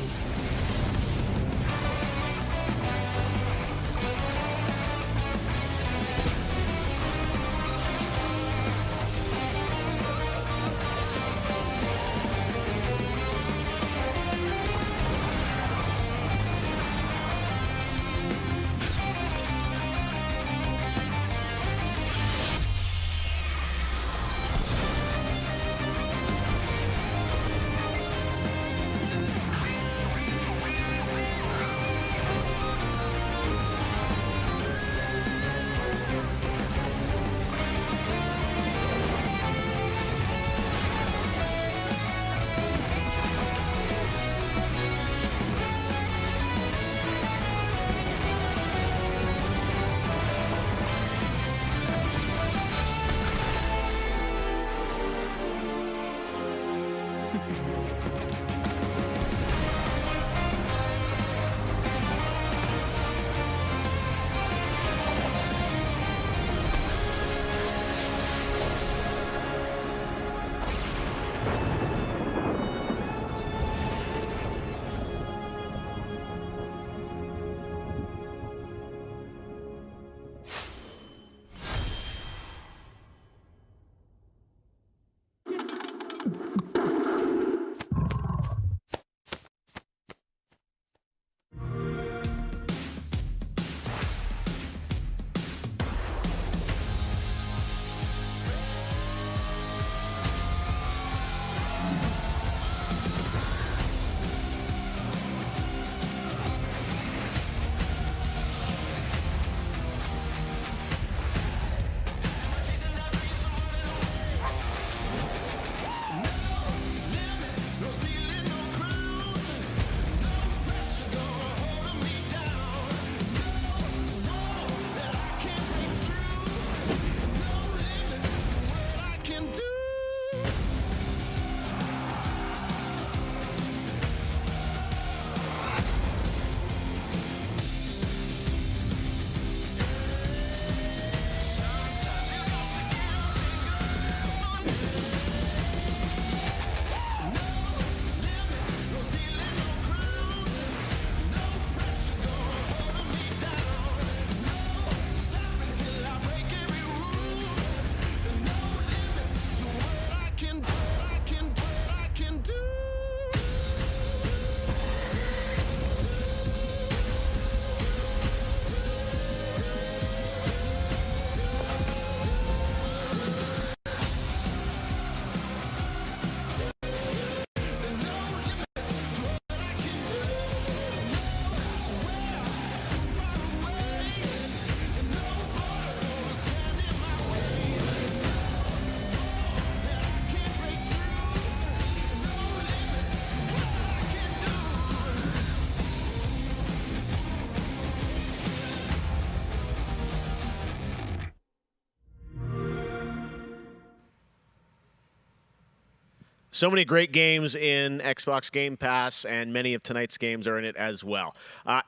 So many great games in Xbox Game Pass, and many of tonight's games are in it as well.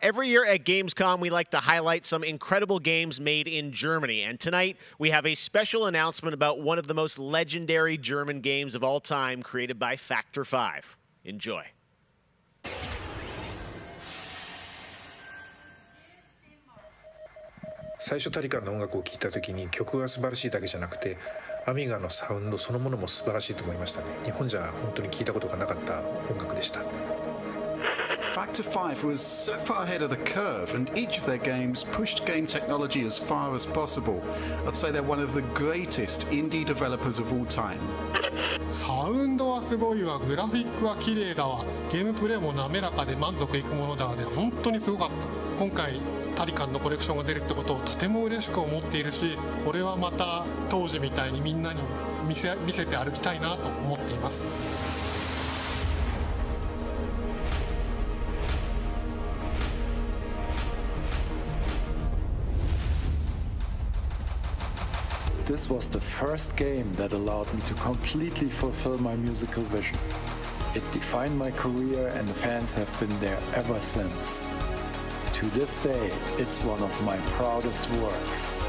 Every year at Gamescom, we like to highlight some incredible games made in Germany. And tonight, we have a special announcement about one of the most legendary German games of all time, created by Factor 5. Enjoy.最初タリカンの音楽を聴いた時に曲が素晴らしいだけじゃなくてアミガのサウンドそのものも素晴らしいと思いましたね。日本じゃ本当に聞いたことがなかった音楽でした。Factor 5 was so far ahead of the curve, and each of their games pushed game technology as far as possible. I'd say they're one of the greatest indie developers of all time. サウンドはすごいわ、グラフィックは綺麗だわ、ゲームプレイも滑らかで満足いくものだわで、本当にすごかった。今回タリカンのコレクションが出るってことをとても嬉しく思っているし、これはまた当時みたいにみんなに見せて歩きたいなと思っています。This was the first game that allowed me to completely fulfill my musical vision. It defined my career and the fans have been there ever since. To this day, it's one of my proudest works.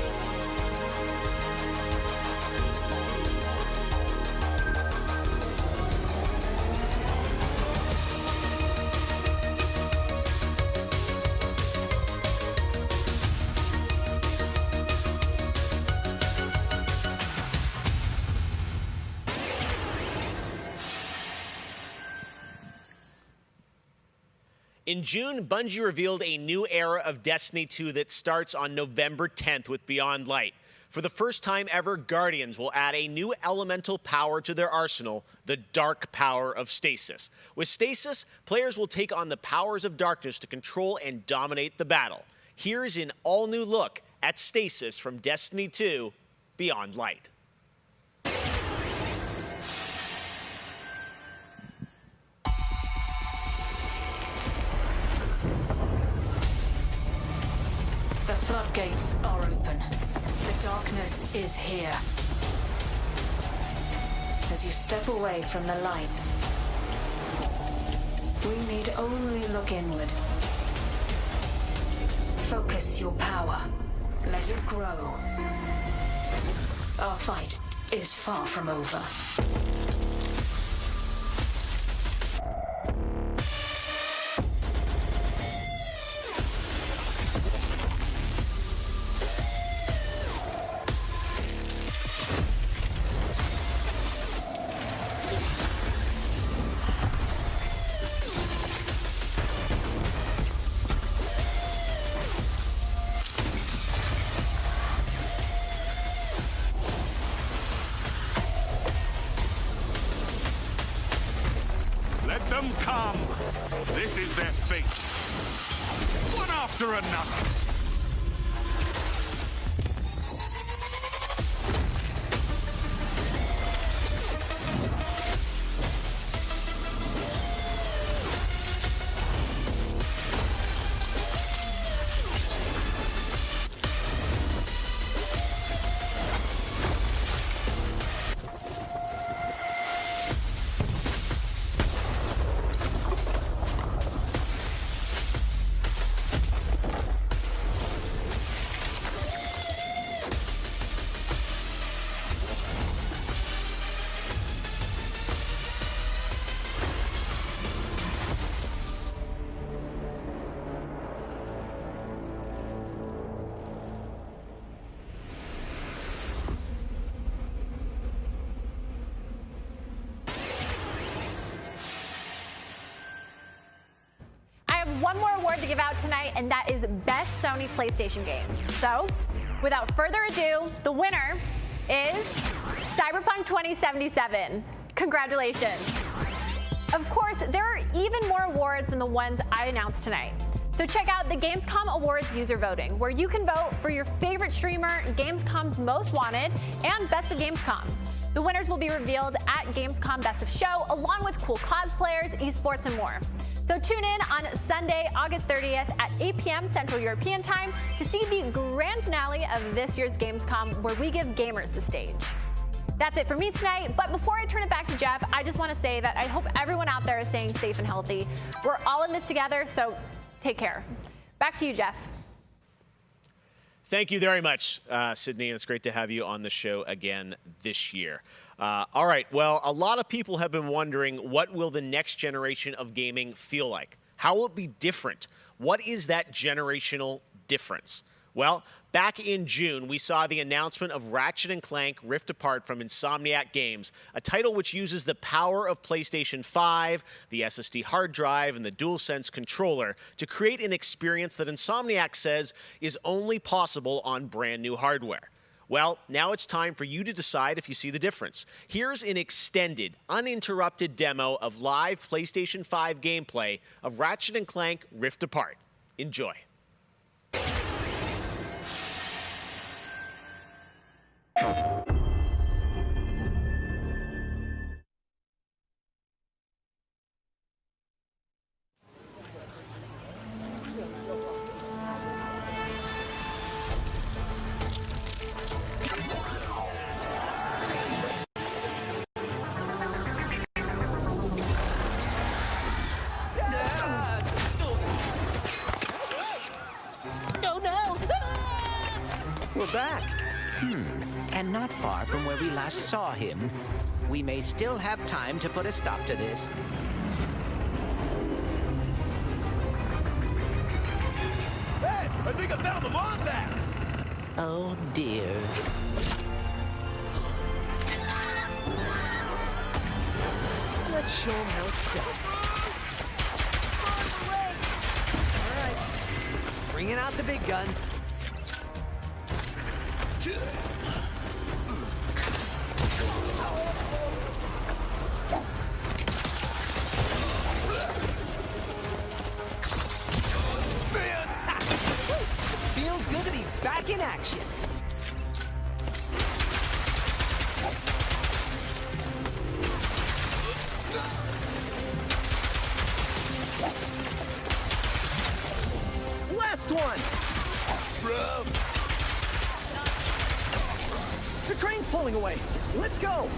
In June, Bungie revealed a new era of Destiny 2 that starts on November 10th with Beyond Light. For the first time ever, Guardians will add a new elemental power to their arsenal, the dark power of Stasis. With Stasis, players will take on the powers of darkness to control and dominate the battle. Here's an all-new look at Stasis from Destiny 2 Beyond Light. The floodgates are open. The darkness is here. As you step away from the light, we need only look inward. Focus your power. Let it grow. Our fight is far from over. Let them come. This is their fate. One after another. One more award to give out tonight, and that is Best Sony PlayStation Game. So, without further ado, the winner is Cyberpunk 2077. Congratulations. Of course, there are even more awards than the ones I announced tonight. So check out the Gamescom Awards user voting, where you can vote for your favorite streamer, Gamescom's Most Wanted, and Best of Gamescom. The winners will be revealed at Gamescom Best of Show, along with cool cosplayers, esports, and more. So tune in on Sunday, August 30th at 8 p.m. Central European Time to see the grand finale of this year's Gamescom, where we give gamers the stage. That's it for me tonight, but before I turn it back to Jeff, I just want to say that I hope everyone out there is staying safe and healthy. We're all in this together, so take care. Back to you, Jeff. Thank you very much, Sydney, and it's great to have you on the show again this year. All right, well, a lot of people have been wondering, what will the next generation of gaming feel like? How will it be different? What is that generational difference? Well, Back in June, we saw the announcement of Ratchet & Clank Rift Apart from Insomniac Games, a title which uses the power of PlayStation 5, the SSD hard drive, and the DualSense controller to create an experience that Insomniac says is only possible on brand new hardware. Well, now it's time for you to decide if you see the difference. Here's an extended, uninterrupted demo of live PlayStation 5 gameplay of Ratchet & Clank Rift Apart. Enjoy. We're back. And not far from where we last saw him. We may still have time to put a stop to this. Hey, I think I found the bomb bags! Oh, dear. Let's show him how it's done. All right. Bringing out the big guns. Feels good that he's back in action. Last one. The train's pulling away. Let's go.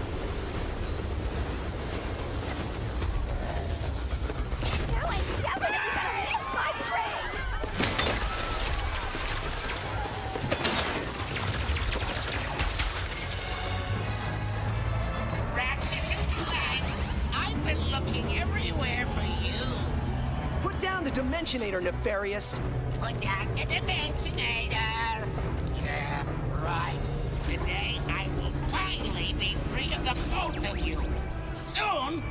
Now I'm definitely gonna miss my train! Ratchet and Clank, I've been looking everywhere for you. Put down the Dimensionator, Nefarious. Put down the Dimensionator. Yeah, right. Today, I will finally be free of the both of you. Soon,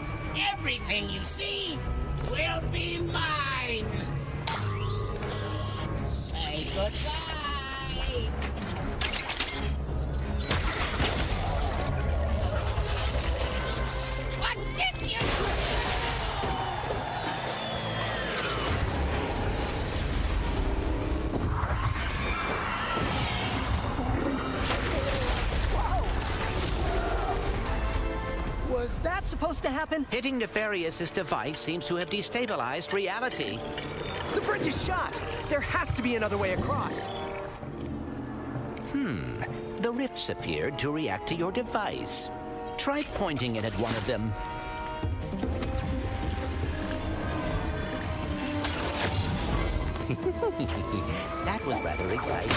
everything you see will be mine. Say goodbye. What did you do? Was that supposed to happen? Hitting Nefarious's device seems to have destabilized reality. The bridge is shot! There has to be another way across. The rifts appeared to react to your device. Try pointing it at one of them. That was rather exciting.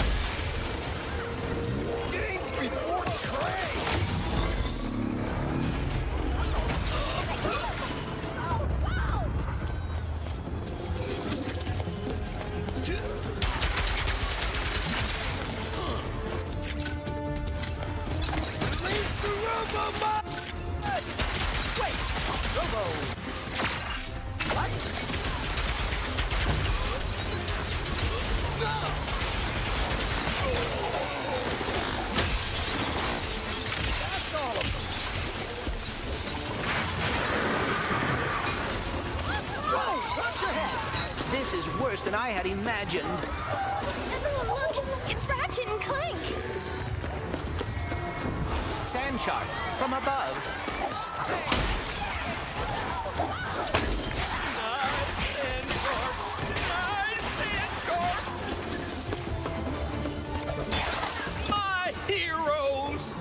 Games before trade! Wait! Robo! What? That's all of them. Whoa! Watch your head! This is worse than I had imagined. Everyone look! It's Ratchet and Clank! Sand charts from above. My heroes!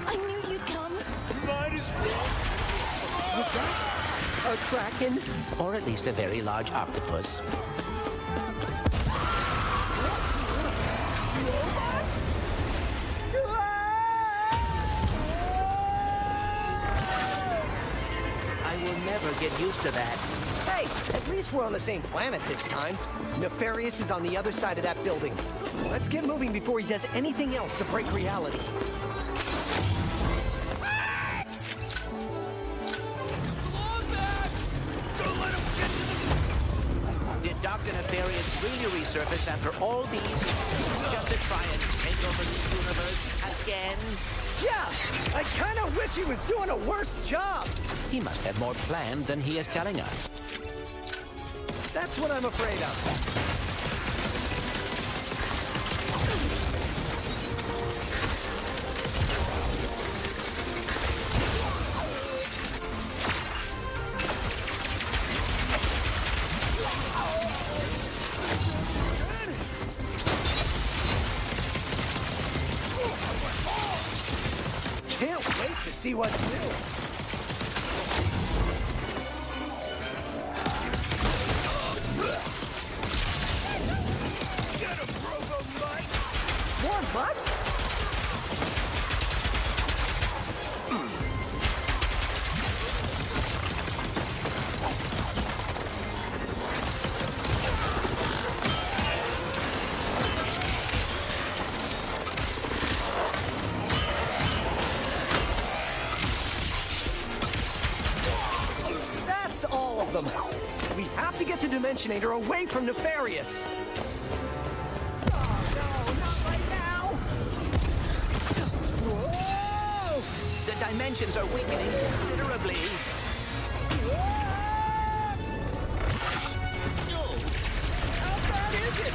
I knew you'd come. Might as well. Was that a kraken? Or at least a very large octopus. I will never get used to that. Hey, at least we're on the same planet this time. Nefarious is on the other side of that building. Let's get moving before he does anything else to break reality. Did Dr. Nefarious really resurface after all these just to try and take over the universe again? Yeah, I kind of wish he was doing a worse job. He must have more planned than he is telling us. That's what I'm afraid of. Can't wait to see what's new. More butts? That's all of them. We have to get the Dimensionator away from Nefarious. The dimensions are weakening considerably. How bad is it?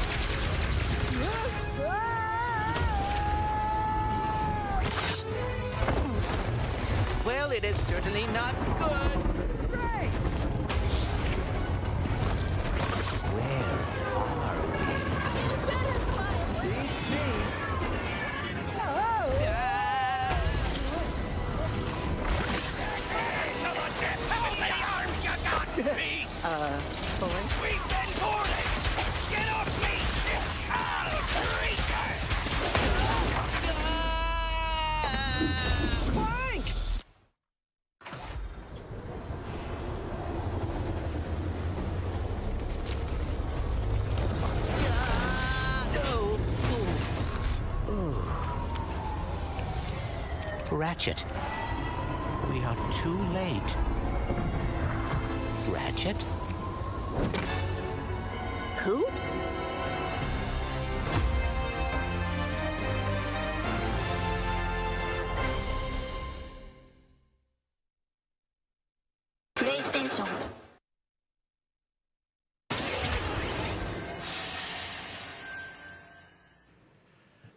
Well, it is certainly not good. Great! Where are we? Beats me. Beast! Fine. We've been boarded! Get off me! Clank! Ratchet. We are too late. Ratchet? Who? PlayStation.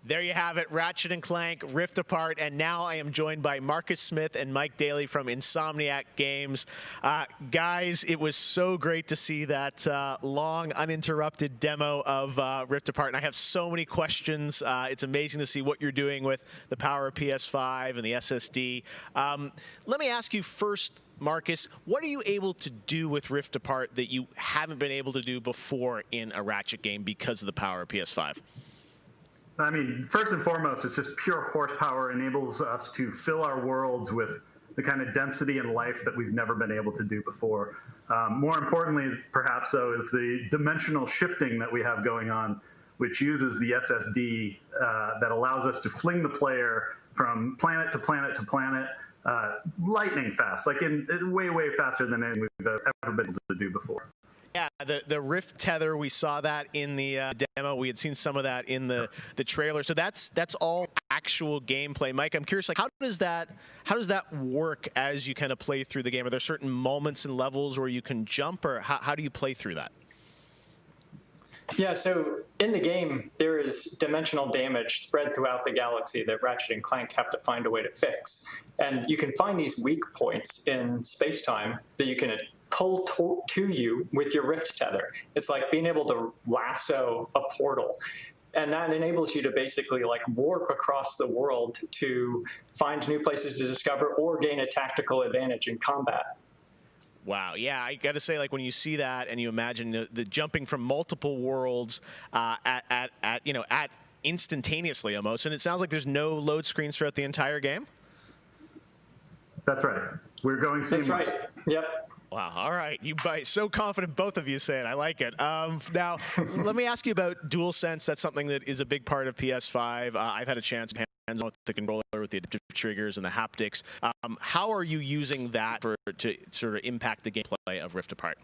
There you have it, Ratchet and Clank, Rift Apart, and now I am joined by Marcus Smith and Mike Daly from Insomniac Games. Guys, it was so great to see that long, uninterrupted demo of Rift Apart, and I have so many questions. It's amazing to see what you're doing with the power of PS5 and the SSD. Let me ask you first, Marcus, what are you able to do with Rift Apart that you haven't been able to do before in a Ratchet game because of the power of PS5? I mean, first and foremost, it's just pure horsepower, enables us to fill our worlds with the kind of density and life that we've never been able to do before. More importantly, perhaps, though, is the dimensional shifting that we have going on, which uses the SSD that allows us to fling the player from planet to planet to planet lightning fast, like in way, way faster than anything we've ever been able to do before. Yeah, the Rift tether, we saw that in the demo. We had seen some of that in the trailer. So that's all actual gameplay. Mike, I'm curious, like how does that work as you kind of play through the game? Are there certain moments and levels where you can jump, or how do you play through that? Yeah, so in the game, there is dimensional damage spread throughout the galaxy that Ratchet and Clank have to find a way to fix. And you can find these weak points in space-time that you can pull to you with your Rift tether. It's like being able to lasso a portal. And that enables you to basically like warp across the world to find new places to discover or gain a tactical advantage in combat. Wow, yeah, I got to say, like when you see that and you imagine the jumping from multiple worlds at instantaneously almost, and it sounds like there's no load screens throughout the entire game. That's right. We're going seamless. That's right. Yep. Wow. All right. You so confident, both of you say it. I like it. Now, let me ask you about DualSense. That's something that is a big part of PS5. I've had a chance to hands on with the controller, with the adaptive triggers and the haptics. How are you using that to sort of impact the gameplay of Rift Apart?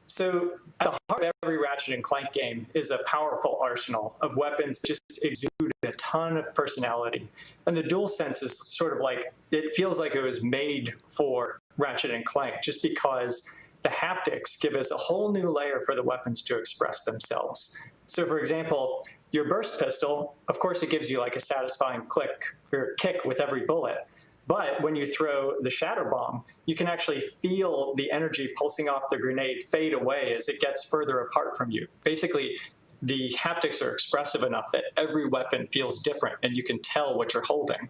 So at the heart of every Ratchet and Clank game is a powerful arsenal of weapons that just exude a ton of personality. And the DualSense is sort of like, it feels like it was made for Ratchet and Clank just because the haptics give us a whole new layer for the weapons to express themselves. So for example, your burst pistol, of course it gives you like a satisfying click or kick with every bullet. But when you throw the shatter bomb, you can actually feel the energy pulsing off the grenade fade away as it gets further apart from you. Basically, the haptics are expressive enough that every weapon feels different and you can tell what you're holding.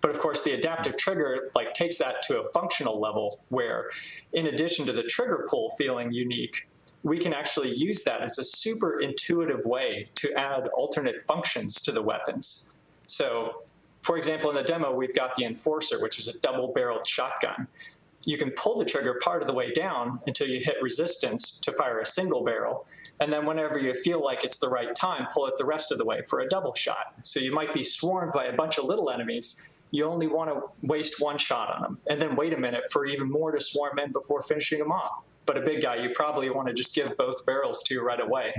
But of course, the adaptive trigger takes that to a functional level where, in addition to the trigger pull feeling unique, we can actually use that as a super intuitive way to add alternate functions to the weapons. So, for example, in the demo, we've got the Enforcer, which is a double-barreled shotgun. You can pull the trigger part of the way down until you hit resistance to fire a single barrel. And then whenever you feel like it's the right time, pull it the rest of the way for a double shot. So you might be swarmed by a bunch of little enemies. You only want to waste one shot on them, and then wait a minute for even more to swarm in before finishing them off. But a big guy, you probably want to just give both barrels to right away.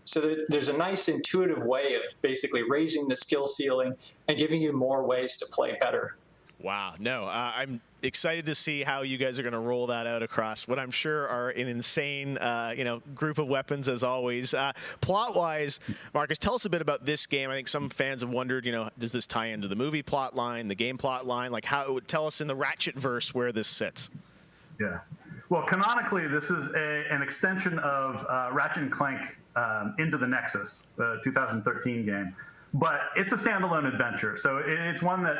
So there's a nice intuitive way of basically raising the skill ceiling and giving you more ways to play better. Wow. No, I'm excited to see how you guys are going to roll that out across what I'm sure are an insane, group of weapons as always. Plot-wise, Marcus, tell us a bit about this game. I think some fans have wondered, does this tie into the movie plot line, the game plot line? Tell us in the Ratchet verse where this sits. Yeah. Well, canonically, this is an extension of Ratchet and Clank Into the Nexus, the 2013 game. But it's a standalone adventure. So it's one that,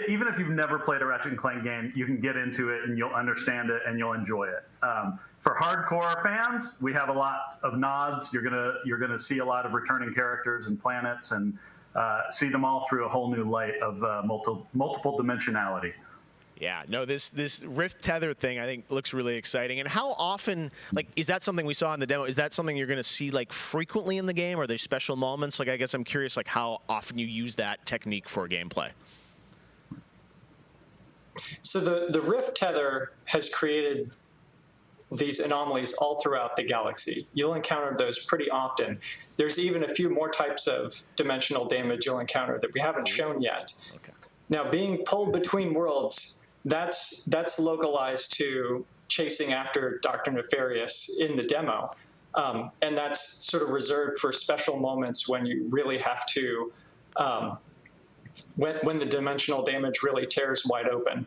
even if you've never played a Ratchet and Clank game, you can get into it and you'll understand it and you'll enjoy it. For hardcore fans, we have a lot of nods. You're gonna see a lot of returning characters and planets and see them all through a whole new light of multiple dimensionality. Yeah, no, this Rift Tether thing I think looks really exciting. And how often, is that something we saw in the demo? Is that something you're going to see frequently in the game? Are there special moments? I guess I'm curious how often you use that technique for gameplay. So the Rift Tether has created these anomalies all throughout the galaxy. You'll encounter those pretty often. There's even a few more types of dimensional damage you'll encounter that we haven't shown yet. Okay. Now, being pulled between worlds, that's localized to chasing after Dr. Nefarious in the demo. And that's sort of reserved for special moments when you really have to, when the dimensional damage really tears wide open.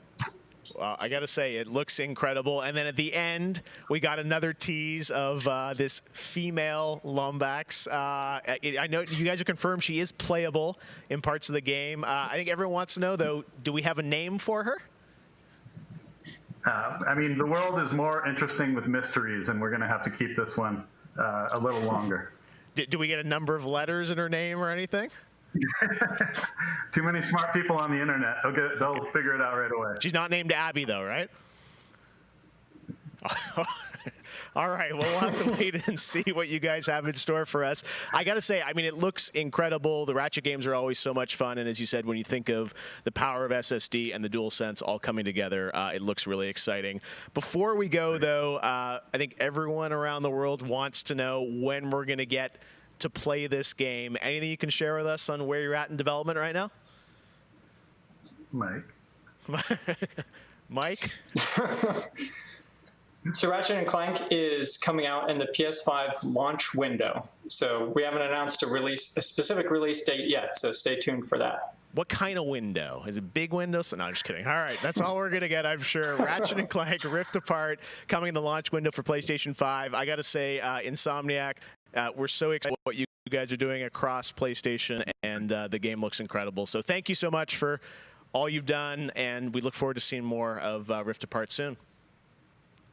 Well, I got to say, it looks incredible. And then at the end, we got another tease of this female Lombax. I know you guys have confirmed she is playable in parts of the game. I think everyone wants to know, though, do we have a name for her? The world is more interesting with mysteries, and we're going to have to keep this one a little longer. Do we get a number of letters in her name or anything? Too many smart people on the internet. They'll figure it out right away. She's not named Abby, though, right? All right, well, we'll have to wait and see what you guys have in store for us. I got to say, it looks incredible. The Ratchet games are always so much fun, and as you said, when you think of the power of SSD and the DualSense all coming together, it looks really exciting. Before we go, though, I think everyone around the world wants to know when we're going to get to play this game. Anything you can share with us on where you're at in development right now? Mike? Mike? So Ratchet & Clank is coming out in the PS5 launch window. So we haven't announced a specific release date yet, so stay tuned for that. What kind of window? Is it big window? So no, I'm just kidding. All right, that's all we're going to get, I'm sure. Ratchet & Clank Rift Apart coming in the launch window for PlayStation 5. I got to say, Insomniac, we're so excited what you guys are doing across PlayStation, and the game looks incredible. So thank you so much for all you've done, and we look forward to seeing more of Rift Apart soon.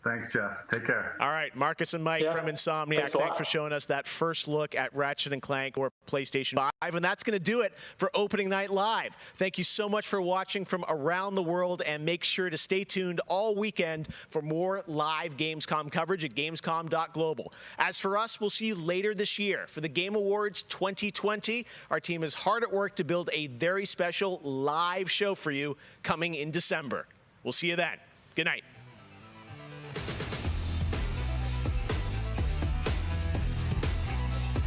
Thanks, Jeff. Take care. All right, Marcus and Mike from Insomniac, thanks for showing us that first look at Ratchet & Clank or PlayStation 5. And that's going to do it for Opening Night Live. Thank you so much for watching from around the world, and make sure to stay tuned all weekend for more live Gamescom coverage at gamescom.global. As for us, we'll see you later this year for the Game Awards 2020. Our team is hard at work to build a very special live show for you coming in December. We'll see you then. Good night.